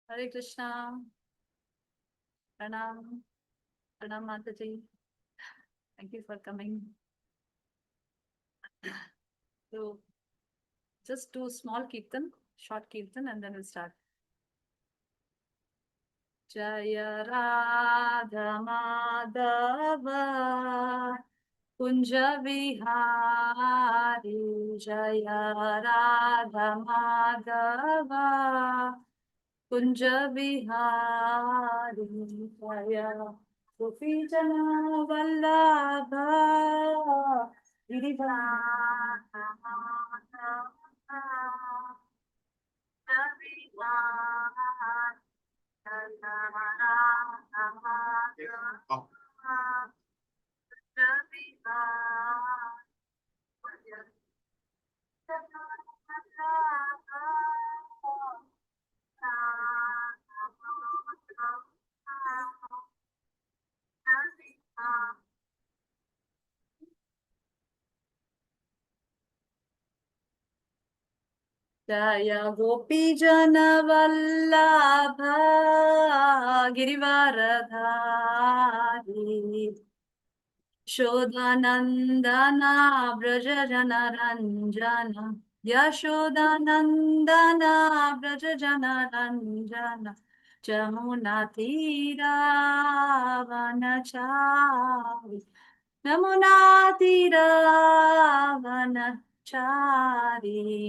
Hare Krishna. Pranam. Pranam Mataji. Thank you for coming. So, just do small kirtan, short kirtan, and then we'll start. Jaya Radha Madhava Kunja Vihari Jaya Radha Madhava Kunja Vihari Jaya Gopijana Vallabha Giridhara Jaya Gopi Jana Vallabha Girivaradhari Shodhanandana Braja Jana Ranjana Yashodanandana Braja Jana Ranjana Jamuna Tira Vanachari Jamuna Tira Vanachari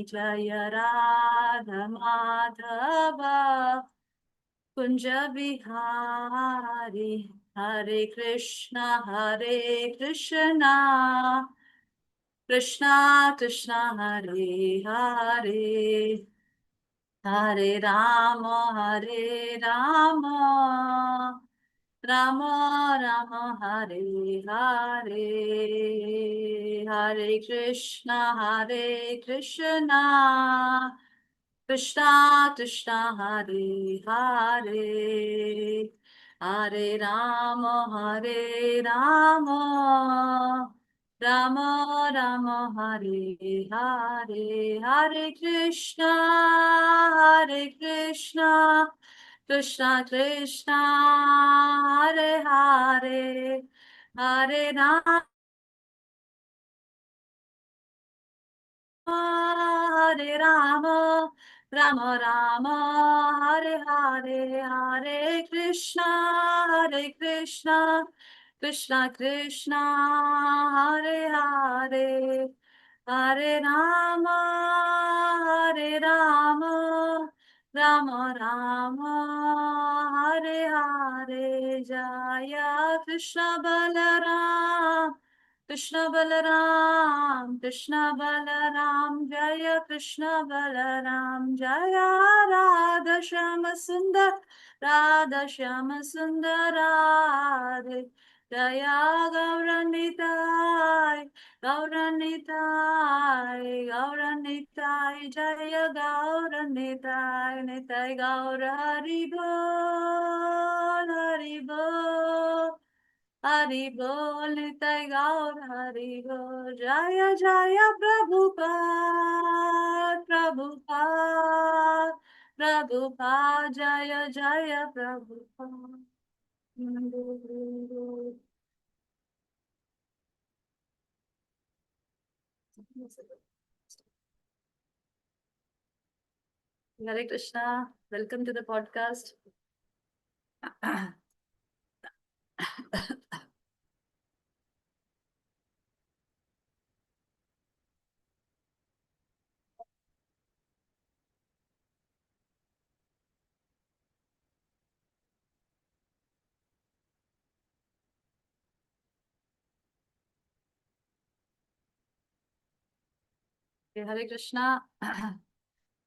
Jaya Radha Madhava Kunja Bihari Hare Krishna Krishna Krishna Hare Hare Hare Hare Rama Rama Rama Hare Hare Hare Krishna Krishna Krishna Hare Hare Hare Rama Rama Rama Hare Hare Hare Krishna Krishna Krishna Hare Hare Hare Hare Rama, Rama Rama, Hare Hare, Hare Krishna, Krishna Krishna, Hare Hare, Hare Hare Rama, Rama Rama, Hare Hare, Jaya Krishna Balaram. Krishna Balaram, Jaya Krishna Balaram, Jaya Radha Shama Sundar, Radhe, Jaya Gauranitai, Jaya Nitai Gaura Hari Bol. Hari Bol, Nitai Gaur, Hari Bol, Jaya Jaya Prabhupada, Jaya Jaya Prabhupada. Hare Krishna, welcome to the podcast. Hare Krishna.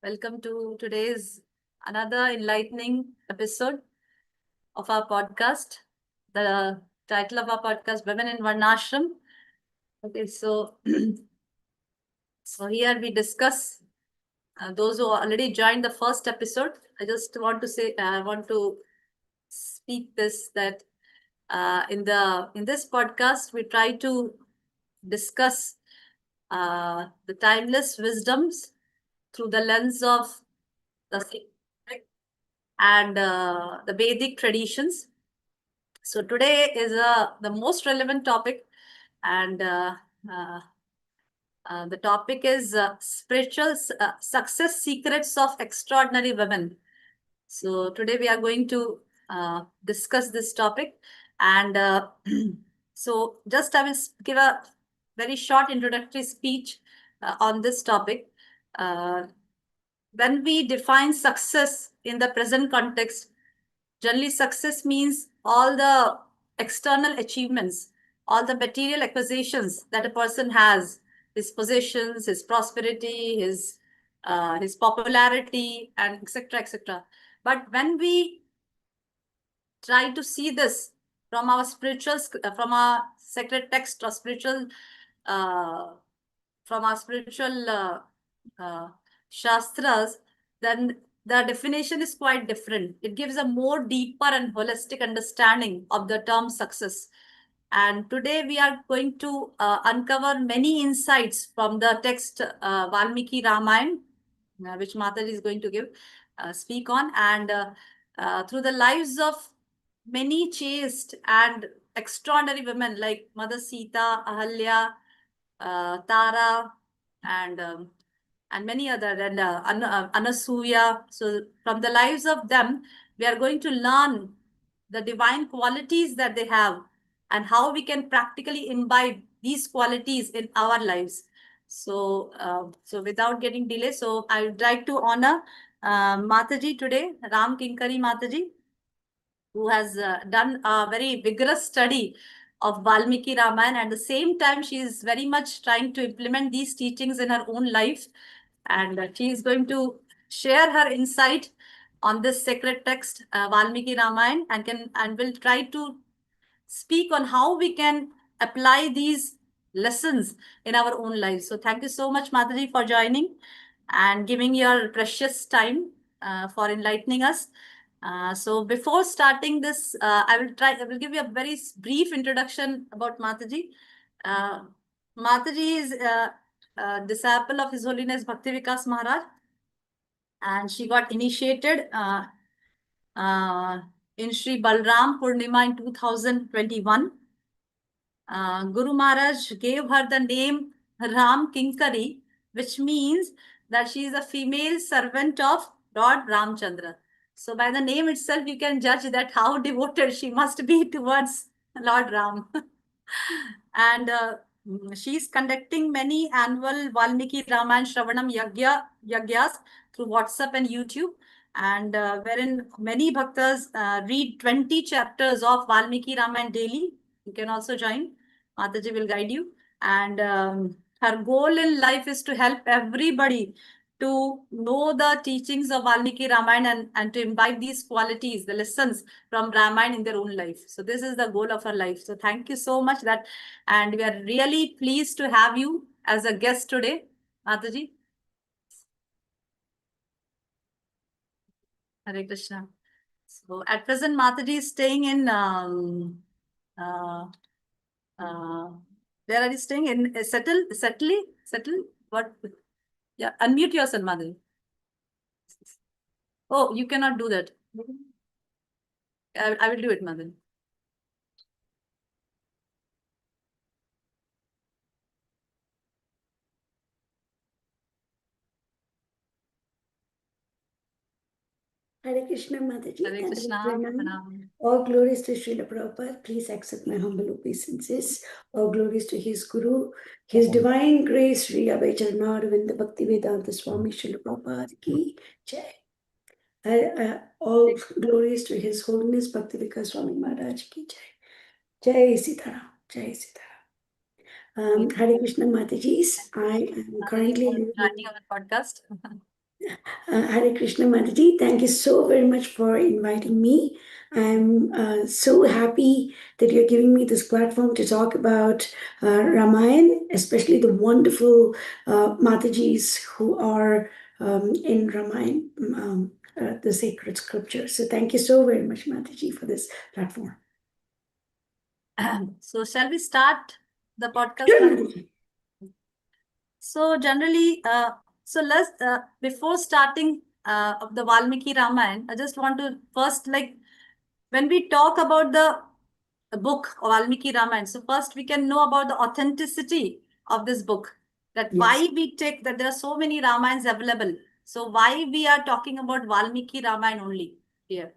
Welcome to today's another enlightening episode of our podcast. The title of our podcast, Women in Varnashram. Okay, so here we discuss those who already joined the first episode. I just want to say, I want to speak this that in this podcast we try to discuss the timeless wisdoms through the lens of the and the Vedic traditions. So today is the most relevant topic, and uh, the topic is spiritual success secrets of extraordinary women. So today we are going to discuss this topic, and so just I will give a very short introductory speech on this topic. Uh, when we define success in the present context, generally success means all the external achievements, all the material acquisitions that a person has, his possessions, his prosperity, his popularity, and etc. etc. But when we try to see this from our from our sacred text or spiritual uh, from our spiritual uh, shastras, then the definition is quite different. It gives a more deeper and holistic understanding of the term success. And today we are going to uncover many insights from the text Valmiki Ramayan, which Mataji is going to speak on, and through the lives of many chaste and extraordinary women like Mother Sita, Ahalya, Tara, and many other, and Anasuya. So from the lives of them, we are going to learn the divine qualities that they have and how we can practically imbibe these qualities in our lives. So, so without getting delay, so I would like to honor Mataji today, Ram Kinkari Mataji, who has done a very vigorous study of Valmiki Ramayana. And at the same time, she is very much trying to implement these teachings in her own life. And she is going to share her insight on this sacred text, Valmiki Ramayana, and will try to speak on how we can apply these lessons in our own lives. So thank you so much, Mataji, for joining and giving your precious time for enlightening us. So before starting this, I will give you a very brief introduction about Mataji. Uh, Mataji is a disciple of His Holiness Bhakti Vikas Maharaj, and she got initiated uh, in Sri Balram Purnima in 2021. Guru Maharaj gave her the name Ram Kinkari, which means that she is a female servant of Lord Ramchandra. So by the name itself, you can judge that how devoted she must be towards Lord Ram. And she is conducting many annual Valmiki Ramayana Shravanam Yagyas through WhatsApp and YouTube, and wherein many bhaktas read 20 chapters of Valmiki Ramayana daily. You can also join. Mataji will guide you. And her goal in life is to help everybody to know the teachings of Valmiki Ramayana, and to imbibe these qualities, the lessons from Ramayana in their own life. So this is the goal of her life. So thank you so much and we are really pleased to have you as a guest today, Mataji. Hare Krishna. So at present, Mataji is staying in uh, uh, where are you staying? In settle? What? Yeah, unmute yourself, Mataji. Oh, you cannot do that. I will do it, Mataji. Hare Krishna Mataji, Hare thank you Krishna. very much. Pranam. All glories to Srila Prabhupada. Please accept my humble obeisances. All glories to his Guru, His Divine Grace, Sri Abhay Charanarinda Bhakti Vedanta Swami Srila Prabhupada ki Jai. All glories to His Holiness Bhakti Vikas Swami Maharaj ki Jai. Jai Sita. Jai Sita. Hare Krishna Matajis. I am currently Joining our podcast. Hare Krishna Mataji, thank you so very much for inviting me. I'm so happy that you're giving me this platform to talk about Ramayan, especially the wonderful Matajis who are in Ramayan, the sacred scripture. So thank you so very much, Mataji, for this platform. So shall we start the podcast? Sure, Mataji. So generally, so let's before starting of the Valmiki Ramayana, I just want to first, like, when we talk about the book of Valmiki Ramayana, so first we can know about the authenticity of this book. That Yes. why we take that there are so many Ramayans available. So why we are talking about Valmiki Ramayana only here?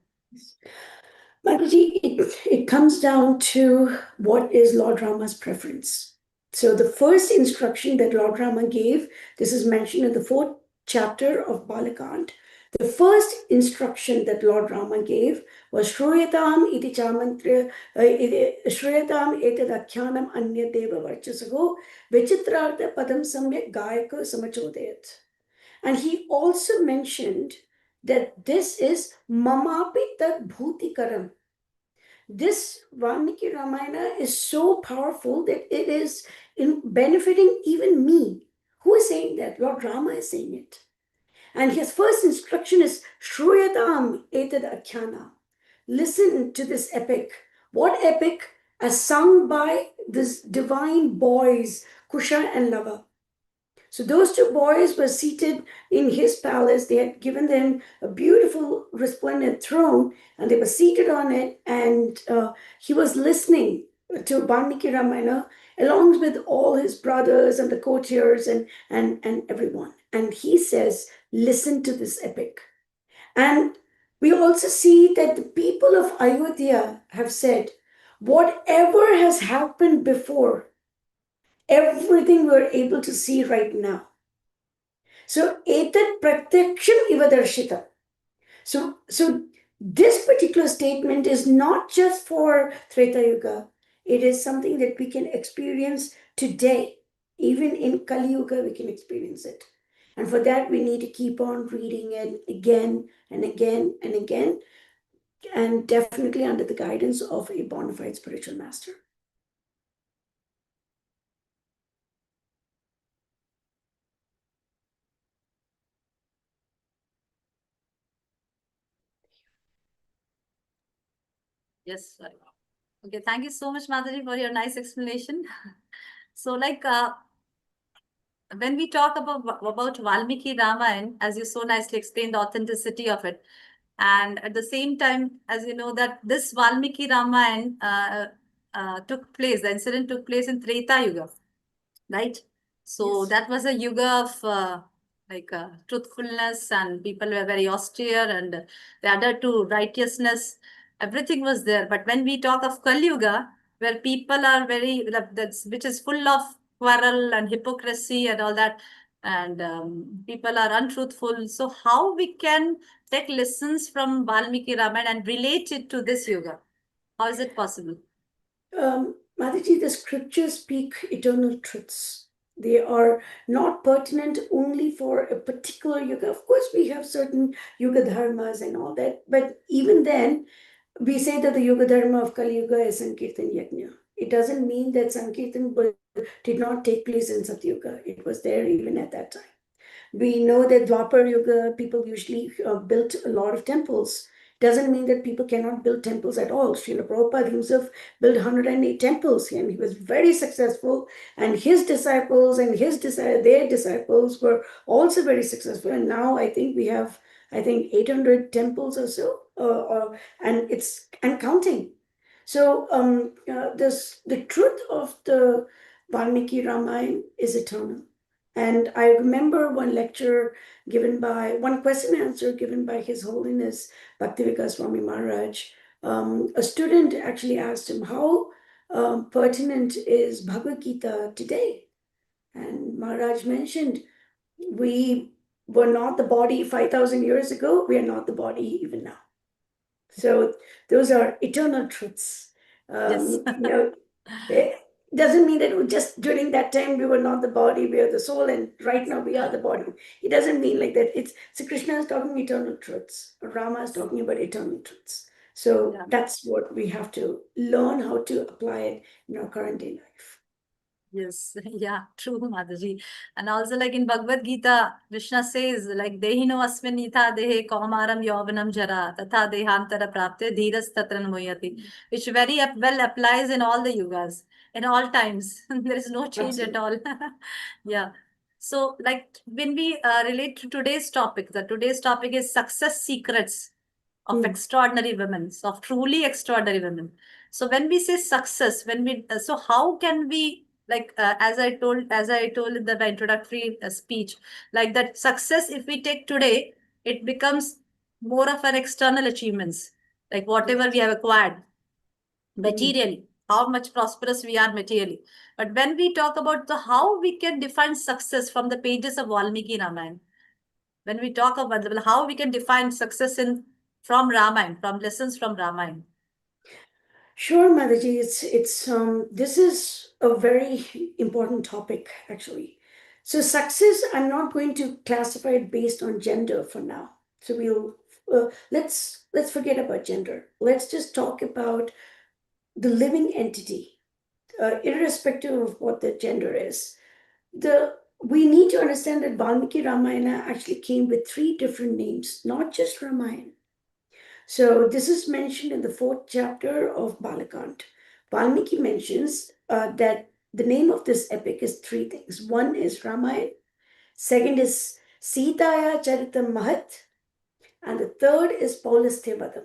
Mataji, it comes down to what is Lord Rama's preference. So the first instruction that Lord Rama gave, this is mentioned in the 4th chapter of Balakand. The first instruction that Lord Rama gave was Shruyatam iti chamantra Shruyatam etadakyanam anya deva varchasago vichitrartha padam samyak gayaka samachodayat. And he also mentioned that this is mamapi tad bhutikaram. This Valmiki Ramayana is so powerful that it is in benefiting even me. Who is saying that? Lord Rama is saying it. And his first instruction is Shruyatam etad akhyana. Listen to this epic. What epic? As sung by these divine boys, Kusha and Lava. So those two boys were seated in his palace. They had given them a beautiful, resplendent throne, and they were seated on it. And he was listening to Valmiki Ramayana along with all his brothers and the courtiers and everyone. And he says, listen to this epic. And we also see that the people of Ayodhya have said, whatever has happened before, everything we're able to see right now. So, etat pratyaksham ivadarshita. So this particular statement is not just for Treta Yuga. It is something that we can experience today. Even in Kali Yuga, we can experience it. And for that, we need to keep on reading it again and again and again, and definitely under the guidance of a bona fide spiritual master. Yes, sorry. Okay, thank you so much, Madhuri, for your nice explanation. So, like, when we talk about Valmiki Ramayana, as you so nicely explained the authenticity of it, and at the same time, as you know, that this Valmiki Ramayana took place, the incident took place in Treta Yuga, right? So Yes. that was a yuga of truthfulness, and people were very austere, and the other two, righteousness, everything was there. But when we talk of Kali Yuga, where people are very, that's which is full of quarrel and hypocrisy and all that, and people are untruthful. So how we can take lessons from Valmiki Ramayana and relate it to this yuga? How is it possible? Mataji, the scriptures speak eternal truths. They are not pertinent only for a particular yuga. Of course, we have certain yuga dharmas and all that, but even then, we say that the yuga dharma of Kali Yuga is Sankirtan Yajna. It doesn't mean that Sankirtan did not take place in Satyuga. It was there even at that time. We know that Dwapar Yuga, people usually built a lot of temples. Doesn't mean that people cannot build temples at all. Srila Prabhupada himself built 108 temples, and he was very successful. And his disciples and their disciples were also very successful. And now I think we have, 800 temples or so, and counting. So the truth of the Valmiki Ramayana is eternal. And I remember one question and answer given by His Holiness Bhaktivedanta Swami Maharaj. A student actually asked him, how pertinent is Bhagavad Gita today? And Maharaj mentioned, we were not the body 5,000 years ago, we are not the body even now. So those are eternal truths. Yes. It doesn't mean that just during that time we were not the body, we are the soul, and right now we are the body. It doesn't mean like that. So Krishna is talking eternal truths. Rama is talking about eternal truths. So Yeah. that's what we have to learn how to apply it in our current day life. Yes, yeah, true, Mataji. And also, like in Bhagavad Gita, Krishna says, like, Dehino asminitha dehe kaumaram yovanam jara, tatha dehantara prapte dhiras tatran moyati, which very well applies in all the yugas, in all times. There is no change at Absolutely. all. Yeah. So, like when we relate to today's topic, the today's topic is success secrets of extraordinary women, of truly extraordinary women. So when we say success, when we so how can we, like as I told in the introductory speech, like that success, if we take today, it becomes more of an external achievements, like whatever we have acquired materially, how much prosperous we are materially. But when we talk about the how we can define success from the pages of Valmiki Ramayana, when we talk about how we can define success in from Ramayana, from lessons from Ramayana. Sure, Mataji. It's this is a very important topic actually. So success, I'm not going to classify it based on gender for now. So we'll let's forget about gender. Let's just talk about the living entity, irrespective of what the gender is. The We need to understand that Valmiki Ramayana actually came with three different names, not just Ramayana. So this is mentioned in the fourth chapter of Balakant. Valmiki mentions that the name of this epic is three things. One is Ramayan, second is Sitaya Charitam Mahat, and the third is Paulastevadam.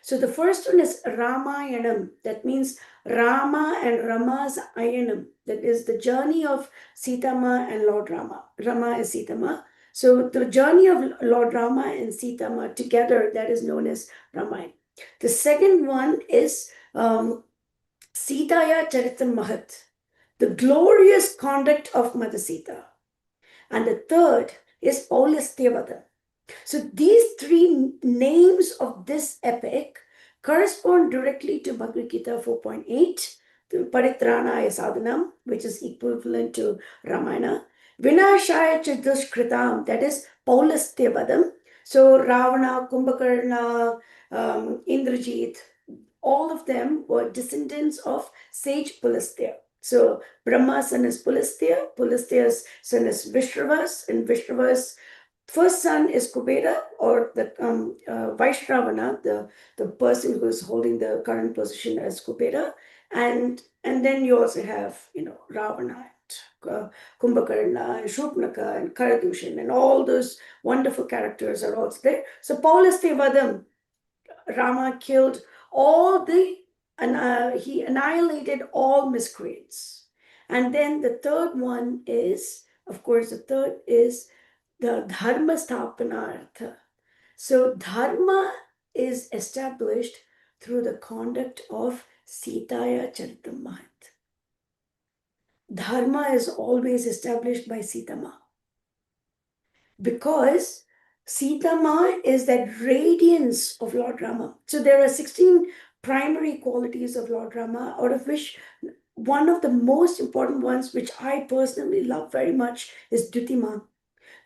So the first one is Ramayanam. That means Rama and Rama's Ayanam. That is the journey of Sitama and Lord Rama. Rama is Sitama. So the journey of Lord Rama and Sitama together, that is known as Ramayana. The second one is Sitaya Charitam Mahat, the glorious conduct of Mother Sita. And the third is Paulastevadam. So these three names of this epic correspond directly to Bhagavad Gita 4.8, the Paritranaya Sadhanam, which is equivalent to Ramayana. Vinashaya Chidushkritam, that is Paulastevadam. So Ravana, Kumbhakarna, Indrajit, all of them were descendants of sage Pulastya. So Brahma's son is Pulastya, Pulastya's son is Vishravas, and Vishravas' first son is Kubera, or the Vaishravana, the person who is holding the current position as Kubera, and then you also have Ravana, Kumbhakarna, and Shupnaka, and Karadushan, and all those wonderful characters are also there. So Paulastevadam, Rama killed all he annihilated all miscreants. And then the third one is, of course, the third is the dharma sthapanartha. So dharma is established through the conduct of Sitaya Charitam Mahat. Dharma is always established by Sitama, because Sitama is that radiance of Lord Rama. So there are 16 primary qualities of Lord Rama, out of which one of the most important ones, which I personally love very much, is Dutiman.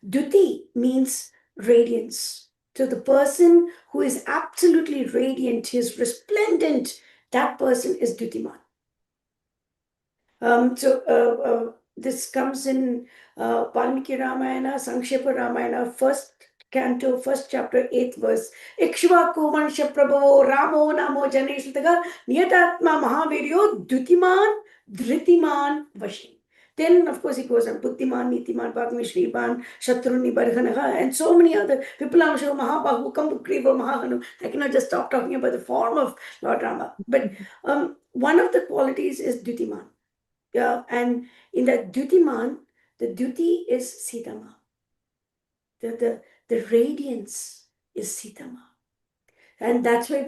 Duti means radiance. So the person who is absolutely radiant, he is resplendent, that person is Dutiman. This comes in Valmiki Ramayana, Sankshepa Ramayana, first canto, first chapter, 8th verse. Ikshvaku Vansha Prabhavo Ramo Namo Janeshitaga Niyatatma Mahaviryo Dutiman Dhritiman Vashi. Then, of course, he goes on Buddhiman, Nitiman, Bhagmi Shriban, Shatruni Barghanaha, and so many other Vipulamsho, Mahabahu, Kambukriva, Mahahanu. I cannot just stop talking about the form of Lord Rama. But one of the qualities is Dutiman. Yeah, and in that Dutiman, the Duti is Sitama. The radiance is Sitama. And that's why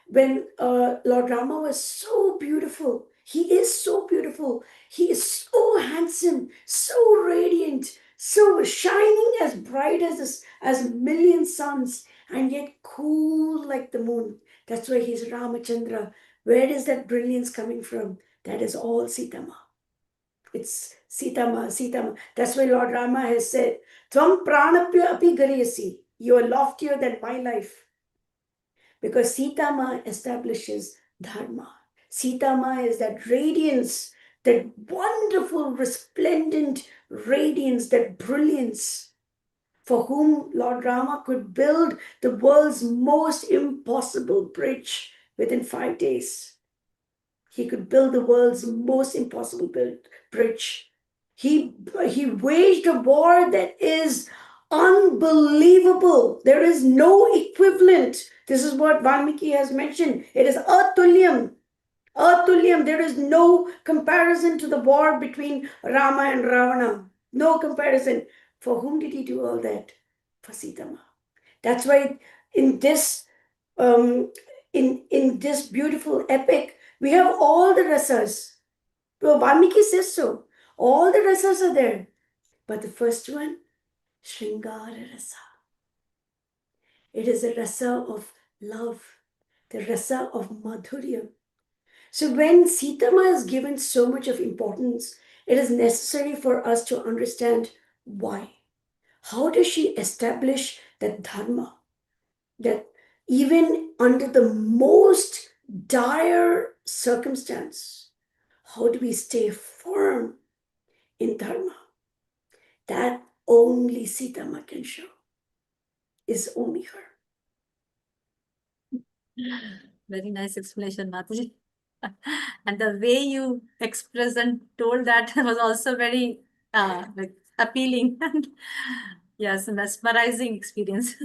when Lord Rama was so beautiful, he is so beautiful, he is so handsome, so radiant, so shining as bright as a million suns, and yet cool like the moon. That's why he's Ramachandra. Where is that brilliance coming from? That is all Sitama. It's Sitama, Sitama. That's why Lord Rama has said, Tvam pranapya api gariyasi. You are loftier than my life. Because Sitama establishes dharma. Sitama is that radiance, that wonderful, resplendent radiance, that brilliance, for whom Lord Rama could build the world's most impossible bridge within 5 days. He could build the world's most impossible bridge. He waged a war that is unbelievable. There is no equivalent. This is what Valmiki has mentioned. It is atulyam. Atulyam. There is no comparison to the war between Rama and Ravana. No comparison. For whom did he do all that? For Sita Ma. That's why in this in this beautiful epic, we have all the rasas. Well, Valmiki says so. All the rasas are there. But the first one, Shringara Rasa. It is a rasa of love, the rasa of madhurya. So when Sita Ma is given so much of importance, it is necessary for us to understand why. How does she establish that dharma? That even under the most dire circumstance, how do we stay firm in dharma? That only Sita Ma can show. Is only her. Very nice explanation, Mataji. And the way you expressed and told that was also very like appealing and yes, mesmerizing experience.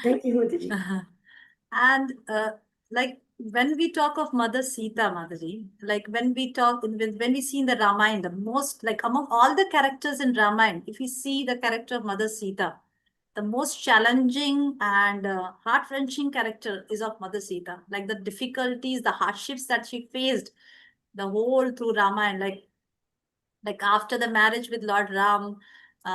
Thank you, Mataji. And like when we talk of Mother Sita, Mataji, like when we talk, when we see in the Ramayana, the most, like among all the characters in Ramayana, if we see the character of Mother Sita, the most challenging and heart-wrenching character is of Mother Sita. Like the difficulties, the hardships that she faced, the whole through Ramayana, like after the marriage with Lord Ram,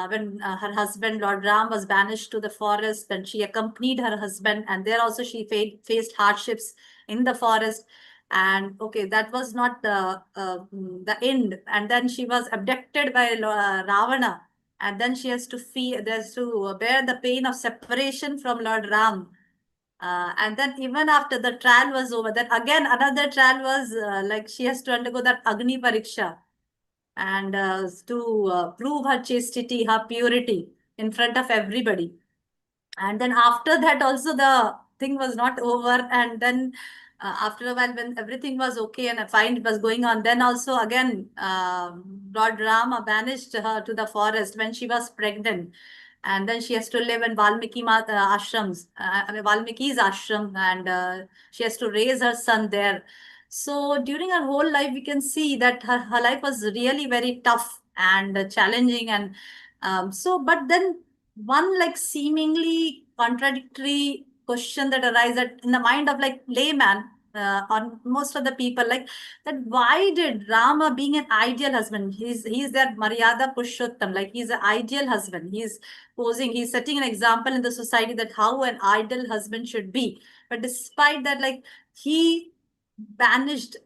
when her husband Lord Ram was banished to the forest, then she accompanied her husband, and there also she faced hardships in the forest. And okay, that was not the end. And then she was abducted by Ravana, and then she has to there's to bear the pain of separation from Lord Ram. And then even after the trial was over, then again another trial was like she has to undergo that Agni Pariksha and to prove her chastity, her purity in front of everybody. And then after that also the thing was not over. And then after a while when everything was okay and fine it was going on, then also again Lord Rama banished her to the forest when she was pregnant. And then she has to live in ashrams, Valmiki's ashram, and she has to raise her son there. So during her whole life, we can see that her life was really very tough and challenging. And but then one like seemingly contradictory question that arises in the mind of like layman on most of the people, like that why did Rama, being an ideal husband, he's that Maryada Purushottam, like he's an ideal husband, he's setting an example in the society that how an ideal husband should be. But despite that, like he banished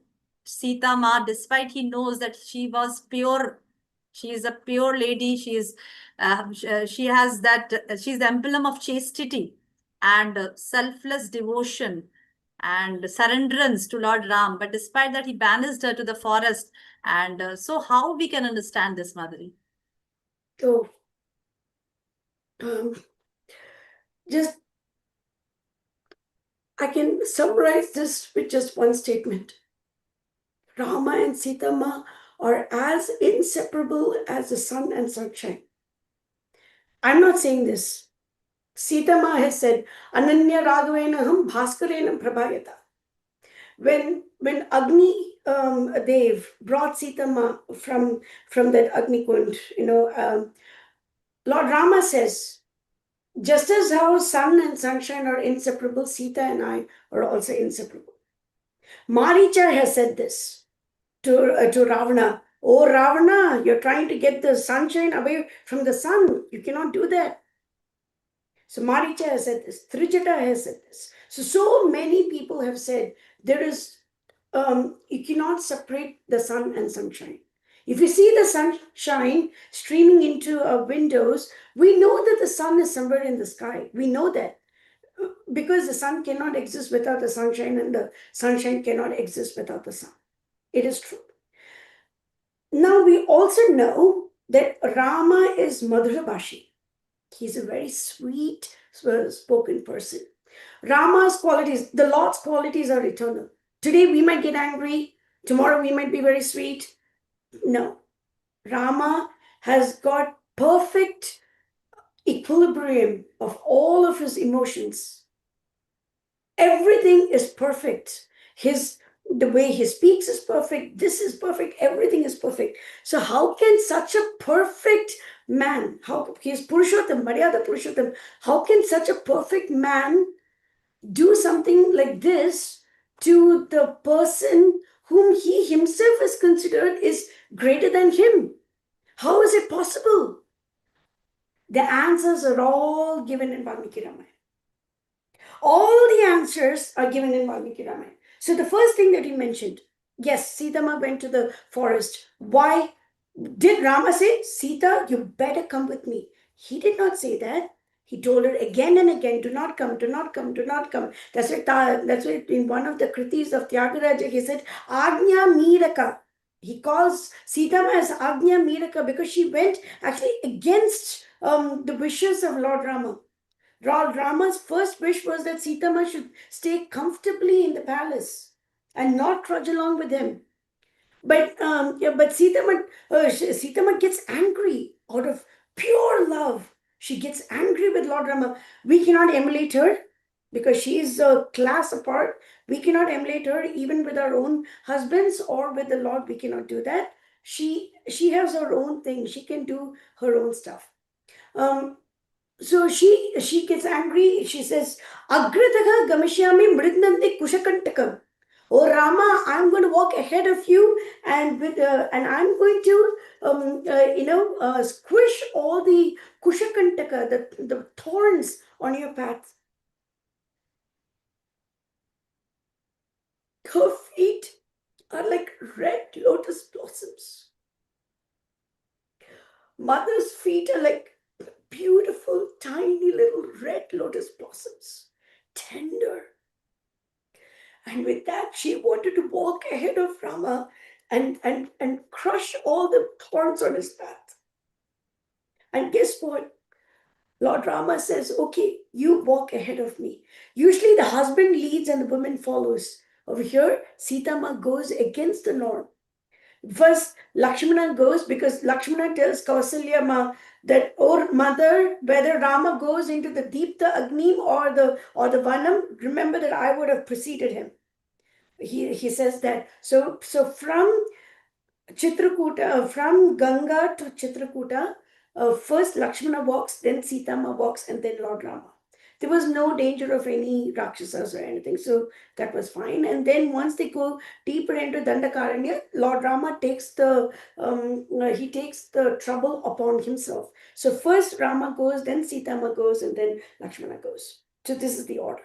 Sita Ma, despite he knows that she was pure. She is a pure lady. She has that. She's the emblem of chastity and selfless devotion and surrenderance to Lord Ram. But despite that, he banished her to the forest. And so, how we can understand this, Madhuri? So, just I can summarize this with just one statement. Rama and Sita Ma are as inseparable as the sun and sunshine. I'm not saying this. Sita Ma has said, Ananya Raghavenaham Bhaskarena Prabhayata. When Agni Dev brought Sita Ma from that Agni Kund, Lord Rama says, just as how sun and sunshine are inseparable, Sita and I are also inseparable. Maricha has said this to Ravana. Oh, Ravana, you're trying to get the sunshine away from the sun. You cannot do that. So Maricha has said this. Trijata has said this. So many people have said there is, you cannot separate the sun and sunshine. If you see the sunshine streaming into our windows, we know that the sun is somewhere in the sky. We know that because the sun cannot exist without the sunshine and the sunshine cannot exist without the sun. It is true. Now we also know that Rama is Madhurabhashi. He's a very sweet spoken person. Rama's qualities, the Lord's qualities are eternal. Today we might get angry, tomorrow we might be very sweet. No. Rama has got perfect equilibrium of all of his emotions. Everything is perfect. The way he speaks is perfect. This is perfect. Everything is perfect. So how can such a perfect man, how he is Purushottam, Maryada Purushottam, how can such a perfect man do something like this to the person whom he himself is considered is greater than him? How is it possible? The answers are all given in Valmiki Ramayana. All the answers are given in Valmiki Ramayana. So the first thing that he mentioned, yes, Sitama went to the forest. Why? Did Rama say, Sita, you better come with me? He did not say that. He told her again and again, do not come, do not come, do not come. That's why in one of the kritis of Tyagaraja, he said, Agnya Miraka. He calls Sitama as Agnya Miraka because she went actually against the wishes of Lord Rama. Lord Rama's first wish was that Sitama should stay comfortably in the palace and not trudge along with him. But Sitama gets angry out of pure love. She gets angry with Lord Rama. We cannot emulate her because she is a class apart. We cannot emulate her even with our own husbands or with the Lord. We cannot do that. She has her own thing. She can do her own stuff. So she gets angry. She says, Agrataka Gamishyami Mridnante Kushakantakam. Oh Rama, I'm going to walk ahead of you, and I'm going to squish all the Kushakantaka, the thorns on your path. Her feet are like red lotus blossoms. Mother's feet are like beautiful, tiny little red lotus blossoms, tender. And with that, she wanted to walk ahead of Rama and crush all the thorns on his path. And guess what? Lord Rama says, okay, you walk ahead of me. Usually the husband leads and the woman follows. Over here, Sitama goes against the norm. First, Lakshmana goes because Lakshmana tells Kausalya Ma that, oh mother, whether Rama goes into the Deepta Agnim or the Vanam, remember that I would have preceded him. He says that. So from Chitrakuta, from Ganga to Chitrakuta, first Lakshmana walks, then Sitama walks, and then Lord Rama. There was no danger of any Rakshasas or anything, so that was fine. And then once they go deeper into Dandakaranya, Lord Rama takes the trouble upon himself. So first Rama goes, then Sitama goes, and then Lakshmana goes. So this is the order.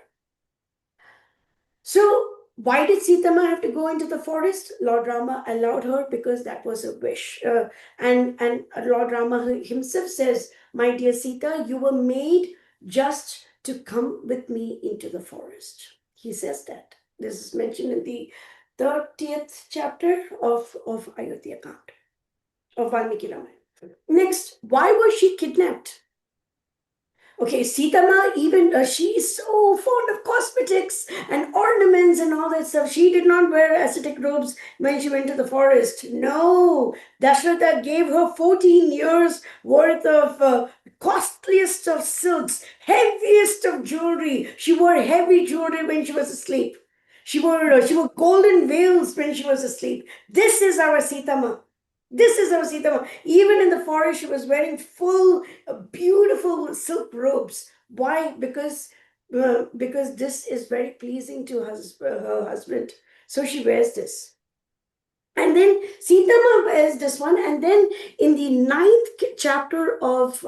So why did Sitama have to go into the forest? Lord Rama allowed her because that was a wish. And Lord Rama himself says, my dear Sita, you were made just to come with me into the forest. He says that. This is mentioned in the 30th chapter of Ayodhya account of Valmiki Ramayana. Next, why was she kidnapped? Okay, Sitama, even she is so fond of cosmetics and ornaments and all that stuff. She did not wear ascetic robes when she went to the forest. No, Dasharatha gave her 14 years worth of costliest of silks, heaviest of jewelry. She wore heavy jewelry when she was asleep. She wore golden veils when she was asleep. This is our Sitama. This is our Sitama. Even in the forest, she was wearing full, beautiful silk robes. Why? Because this is very pleasing to her husband. So she wears this. And then Sitama wears this one. And then in the 9th chapter of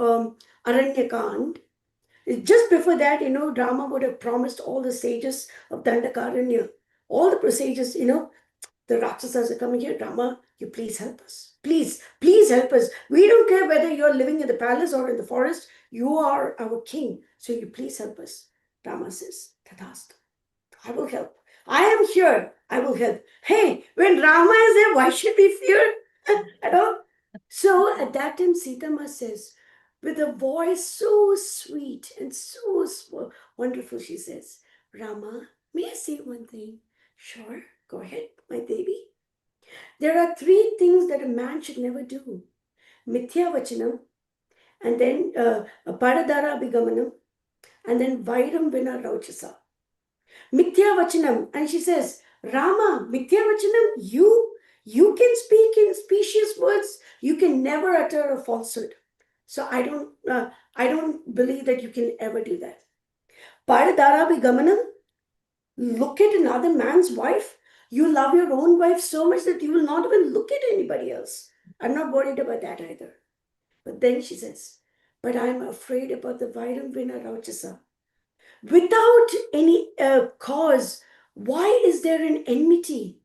Aranyakand, just before that, Rama would have promised all the sages of Dandakaranya, all the sages, the Rakshasas are coming here. Rama, you please help us. Please help us. We don't care whether you're living in the palace or in the forest. You are our king. So you please help us. Rama says, Tathastha. I will help. I am here. I will help. Hey, when Rama is there, why should we fear at all? So at that time, Sitama says, with a voice so sweet and so wonderful, she says, Rama, may I say one thing? Sure, go ahead, my baby. There are 3 things that a man should never do. Mithya Vachanam, and then Padadara Bigamanam, and then Vairam Vina Rauchasa. Mithya Vachanam, and she says, Rama, Mithya Vachanam, you can speak in specious words, you can never utter a falsehood. So I don't believe that you can ever do that. Padadara Bigamanam, look at another man's wife. You love your own wife so much that you will not even look at anybody else. I'm not worried about that either. But then she says, but I'm afraid about the Vairam Vina Rauchasa. Without any cause, why is there an enmity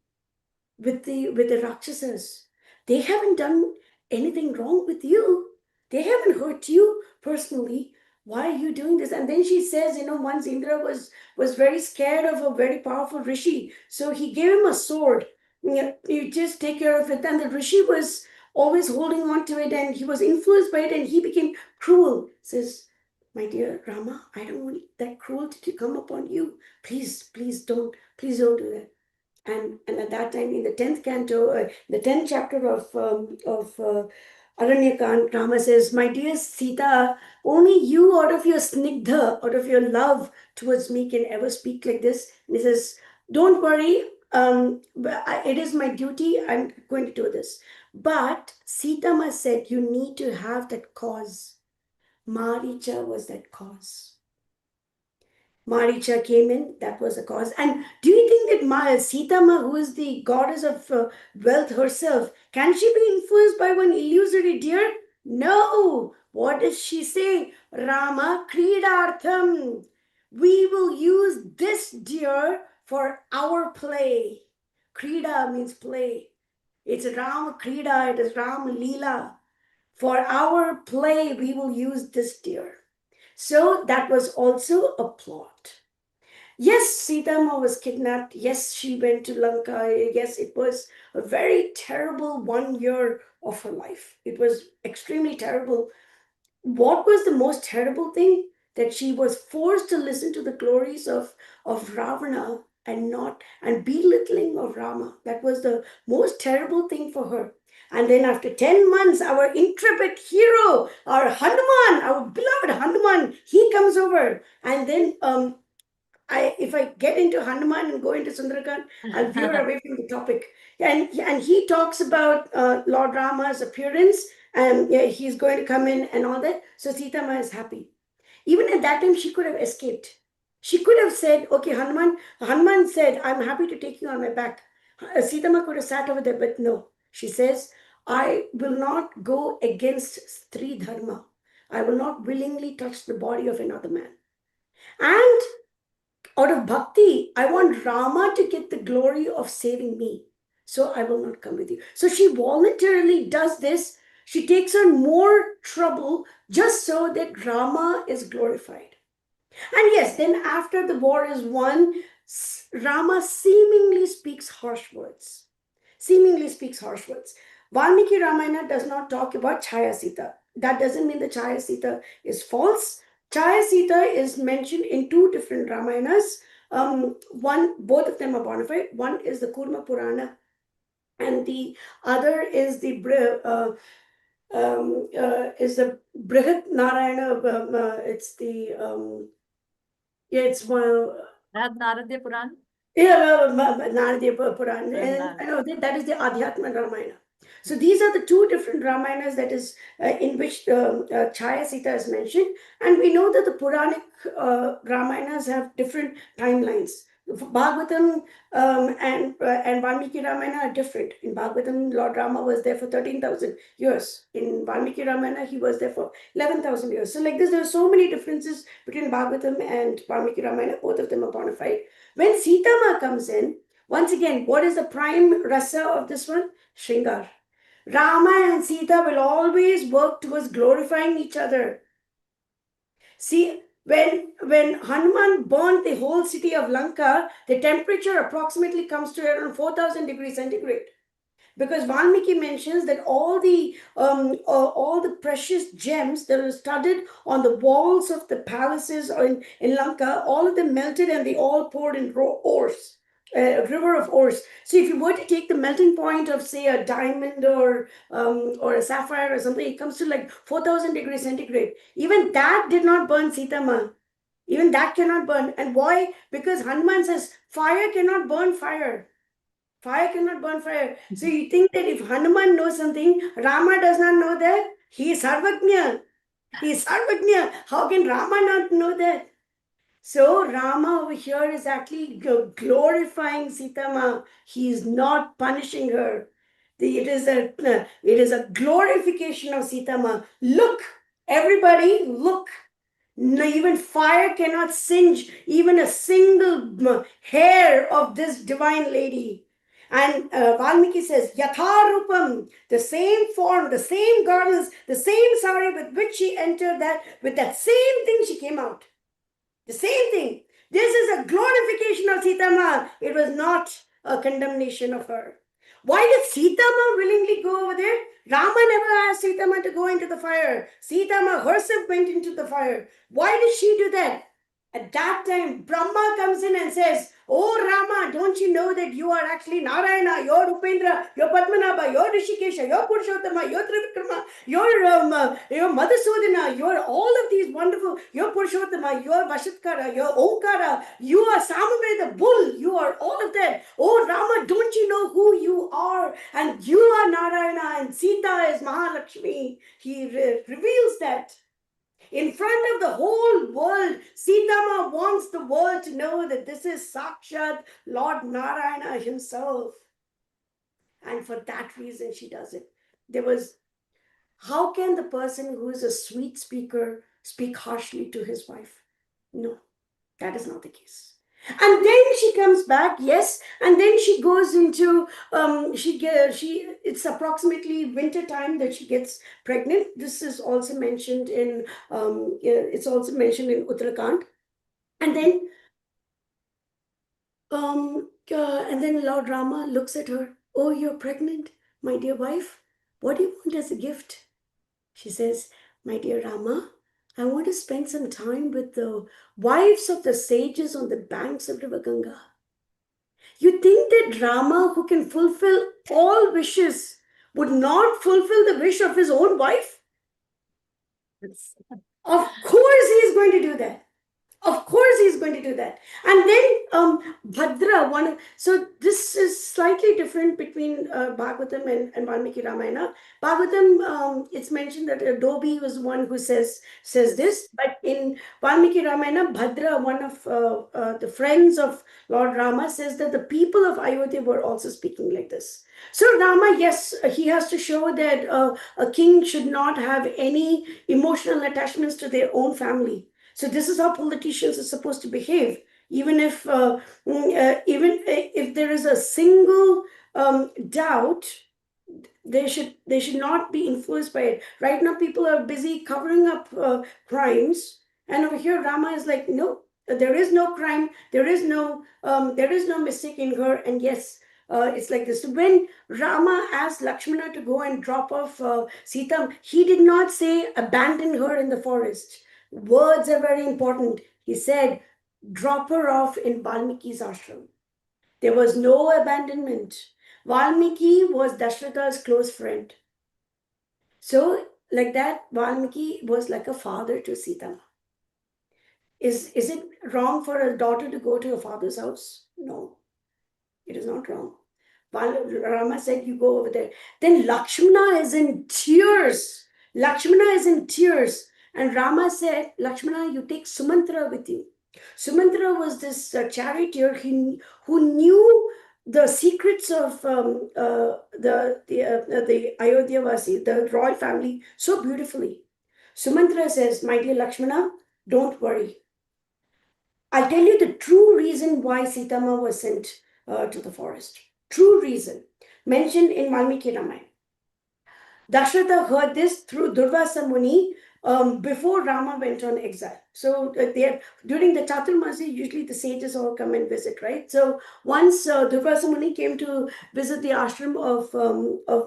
with the Rakshasas? They haven't done anything wrong with you. They haven't hurt you personally. Why are you doing this? And then she says, once Indra was very scared of a very powerful rishi, so he gave him a sword. You just take care of it. And the rishi was always holding on to it, and he was influenced by it, and he became cruel. Says, my dear Rama, I don't want that cruelty to come upon you. Please don't do that. And at that time, in the 10th canto, the 10th chapter of Aranyakand, Rama says, my dear Sita, only you out of your snigdha, out of your love towards me can ever speak like this. And he says, don't worry, it is my duty, I'm going to do this. But Sita must said, you need to have that cause. Maricha was that cause. Maricha came in, that was the cause. And do you think that Sita Ma, who is the goddess of wealth herself, can she be influenced by one illusory deer? No. What does she say? Rama Kridartham. We will use this deer for our play. Krida means play. It's Ram Krida, it is Ram Leela. For our play, we will use this deer. So that was also a plot. Yes, Sita was kidnapped. Yes, she went to Lanka. Yes, it was a very terrible 1 year of her life. It was extremely terrible. What was the most terrible thing? That she was forced to listen to the glories of Ravana and belittling of Rama. That was the most terrible thing for her. And then after 10 months, our intrepid hero, our Hanuman, our beloved Hanuman, he comes over. And then if I get into Hanuman and go into Sundarakand, I'll veer away from the topic. And he talks about Lord Rama's appearance, and he's going to come in and all that. So Sita Ma is happy. Even at that time, she could have escaped. She could have said, okay, Hanuman said, I'm happy to take you on my back. Sita Ma could have sat over there, but no. She says, I will not go against Stri Dharma. I will not willingly touch the body of another man. And out of bhakti, I want Rama to get the glory of saving me. So I will not come with you. So she voluntarily does this. She takes on more trouble just so that Rama is glorified. And yes, then after the war is won, Rama seemingly speaks harsh words. Valmiki Ramayana does not talk about Chaya Sita. That doesn't mean the Chaya Sita is false. Chaya Sita is mentioned in two different Ramayanas. Both of them are bona fide. One is the Kurma Purana, and the other is the Brihat Narayana. It's the it's one. Naradya Puran. Yeah, Naradiya Puran, and I know that is the Adhyatma Ramayana. So these are the two different Ramayanas that is in which Chaya Sita is mentioned, and we know that the Puranic Ramayanas have different timelines. Bhagavatam and Valmiki Ramayana are different. In Bhagavatam, Lord Rama was there for 13,000 years. In Valmiki Ramayana, he was there for 11,000 years. So like this, there are so many differences between Bhagavatam and Valmiki Ramayana. Both of them are bona fide. When Sita Ma comes in, once again, what is the prime rasa of this one? Shringar. Rama and Sita will always work towards glorifying each other. See, when Hanuman burned the whole city of Lanka, the temperature approximately comes to around 4,000 degrees centigrade. Because Valmiki mentions that all the precious gems that were studded on the walls of the palaces in Lanka, all of them melted and they all poured in raw ores. river of ores. So if you were to take the melting point of, say, a diamond or a sapphire or something, it comes to like 4,000 degrees centigrade. Even that did not burn Sita Ma. Even that cannot burn. And why? Because Hanuman says fire cannot burn fire. Fire cannot burn fire. So you think that if Hanuman knows something, Rama does not know that? He is Sarvajna. He is Sarvajna. How can Rama not know that? So Rama over here is actually glorifying Sita Ma. He is not punishing her. It is a glorification of Sita Ma. Look, everybody, look. No, even fire cannot singe even a single hair of this divine lady. And Valmiki says, Yatharupam, the same form, the same garments, the same sari with which she entered that, with that same thing she came out. The same thing. This is a glorification of Sita Ma. It was not a condemnation of her. Why did Sita Ma willingly go over there? Rama never asked Sita Ma to go into the fire. Sita Ma herself went into the fire. Why did she do that? At that time, Brahma comes in and says, "Oh Rama, don't you know that you are actually Narayana, you're Upendra, you're Padmanabha, you're Rishikesha, you're Purushottama, you're Trivikrama, you're Madhusudana, you're all of these wonderful, you're Purushottama, you're Vashatkara, you're Omkara, you are Samaveda, bull, you are all of that. Oh Rama, don't you know who you are? And you are Narayana, and Sita is Mahalakshmi." He reveals that. In front of the whole world, Sitama wants the world to know that this is Sakshat Lord Narayana himself. And for that reason, she does it. How can the person who is a sweet speaker speak harshly to his wife? No, that is not the case. And then she comes back, yes, and then she goes into it's approximately winter time that she gets pregnant. This is also mentioned in Uttarakhand. And then Lord Rama looks at her. "Oh, you're pregnant, my dear wife. What do you want as a gift?" She says, "My dear Rama, I want to spend some time with the wives of the sages on the banks of River Ganga." You think that Rama, who can fulfill all wishes, would not fulfill the wish of his own wife? Of course, he is going to do that. Of course, he's going to do that. And then Bhadra, so this is slightly different between Bhagavatam and Valmiki Ramayana. Bhagavatam, it's mentioned that Adobe was one who says this, but in Valmiki Ramayana, Bhadra, one of the friends of Lord Rama, says that the people of Ayodhya were also speaking like this. So Rama, yes, he has to show that a king should not have any emotional attachments to their own family. So this is how politicians are supposed to behave. Even if there is a single doubt, they should not be influenced by it. Right now, people are busy covering up crimes, and over here, Rama is like, no, there is no crime, there is no mistake in her, and yes. It's like this. When Rama asked Lakshmana to go and drop off Sita, he did not say abandon her in the forest. Words are very important. He said, drop her off in Valmiki's ashram. There was no abandonment. Valmiki was Dashratha's close friend. So, like that, Valmiki was like a father to Sita. Is it wrong for a daughter to go to her father's house? No, it is not wrong. Rama said, you go over there. Then Lakshmana is in tears. And Rama said, Lakshmana, you take Sumantra with you. Sumantra was this charioteer who knew the secrets of the Ayodhya Vasi, the royal family, so beautifully. Sumantra says, my dear Lakshmana, don't worry. I'll tell you the true reason why Sitama was sent to the forest. True reason. Mentioned in Valmiki Ramayana. Dasharatha heard this through Durvasa Muni before Rama went on exile. So during the Chaturmasi, usually the sages all come and visit, right? So once Durvasa Muni came to visit the ashram of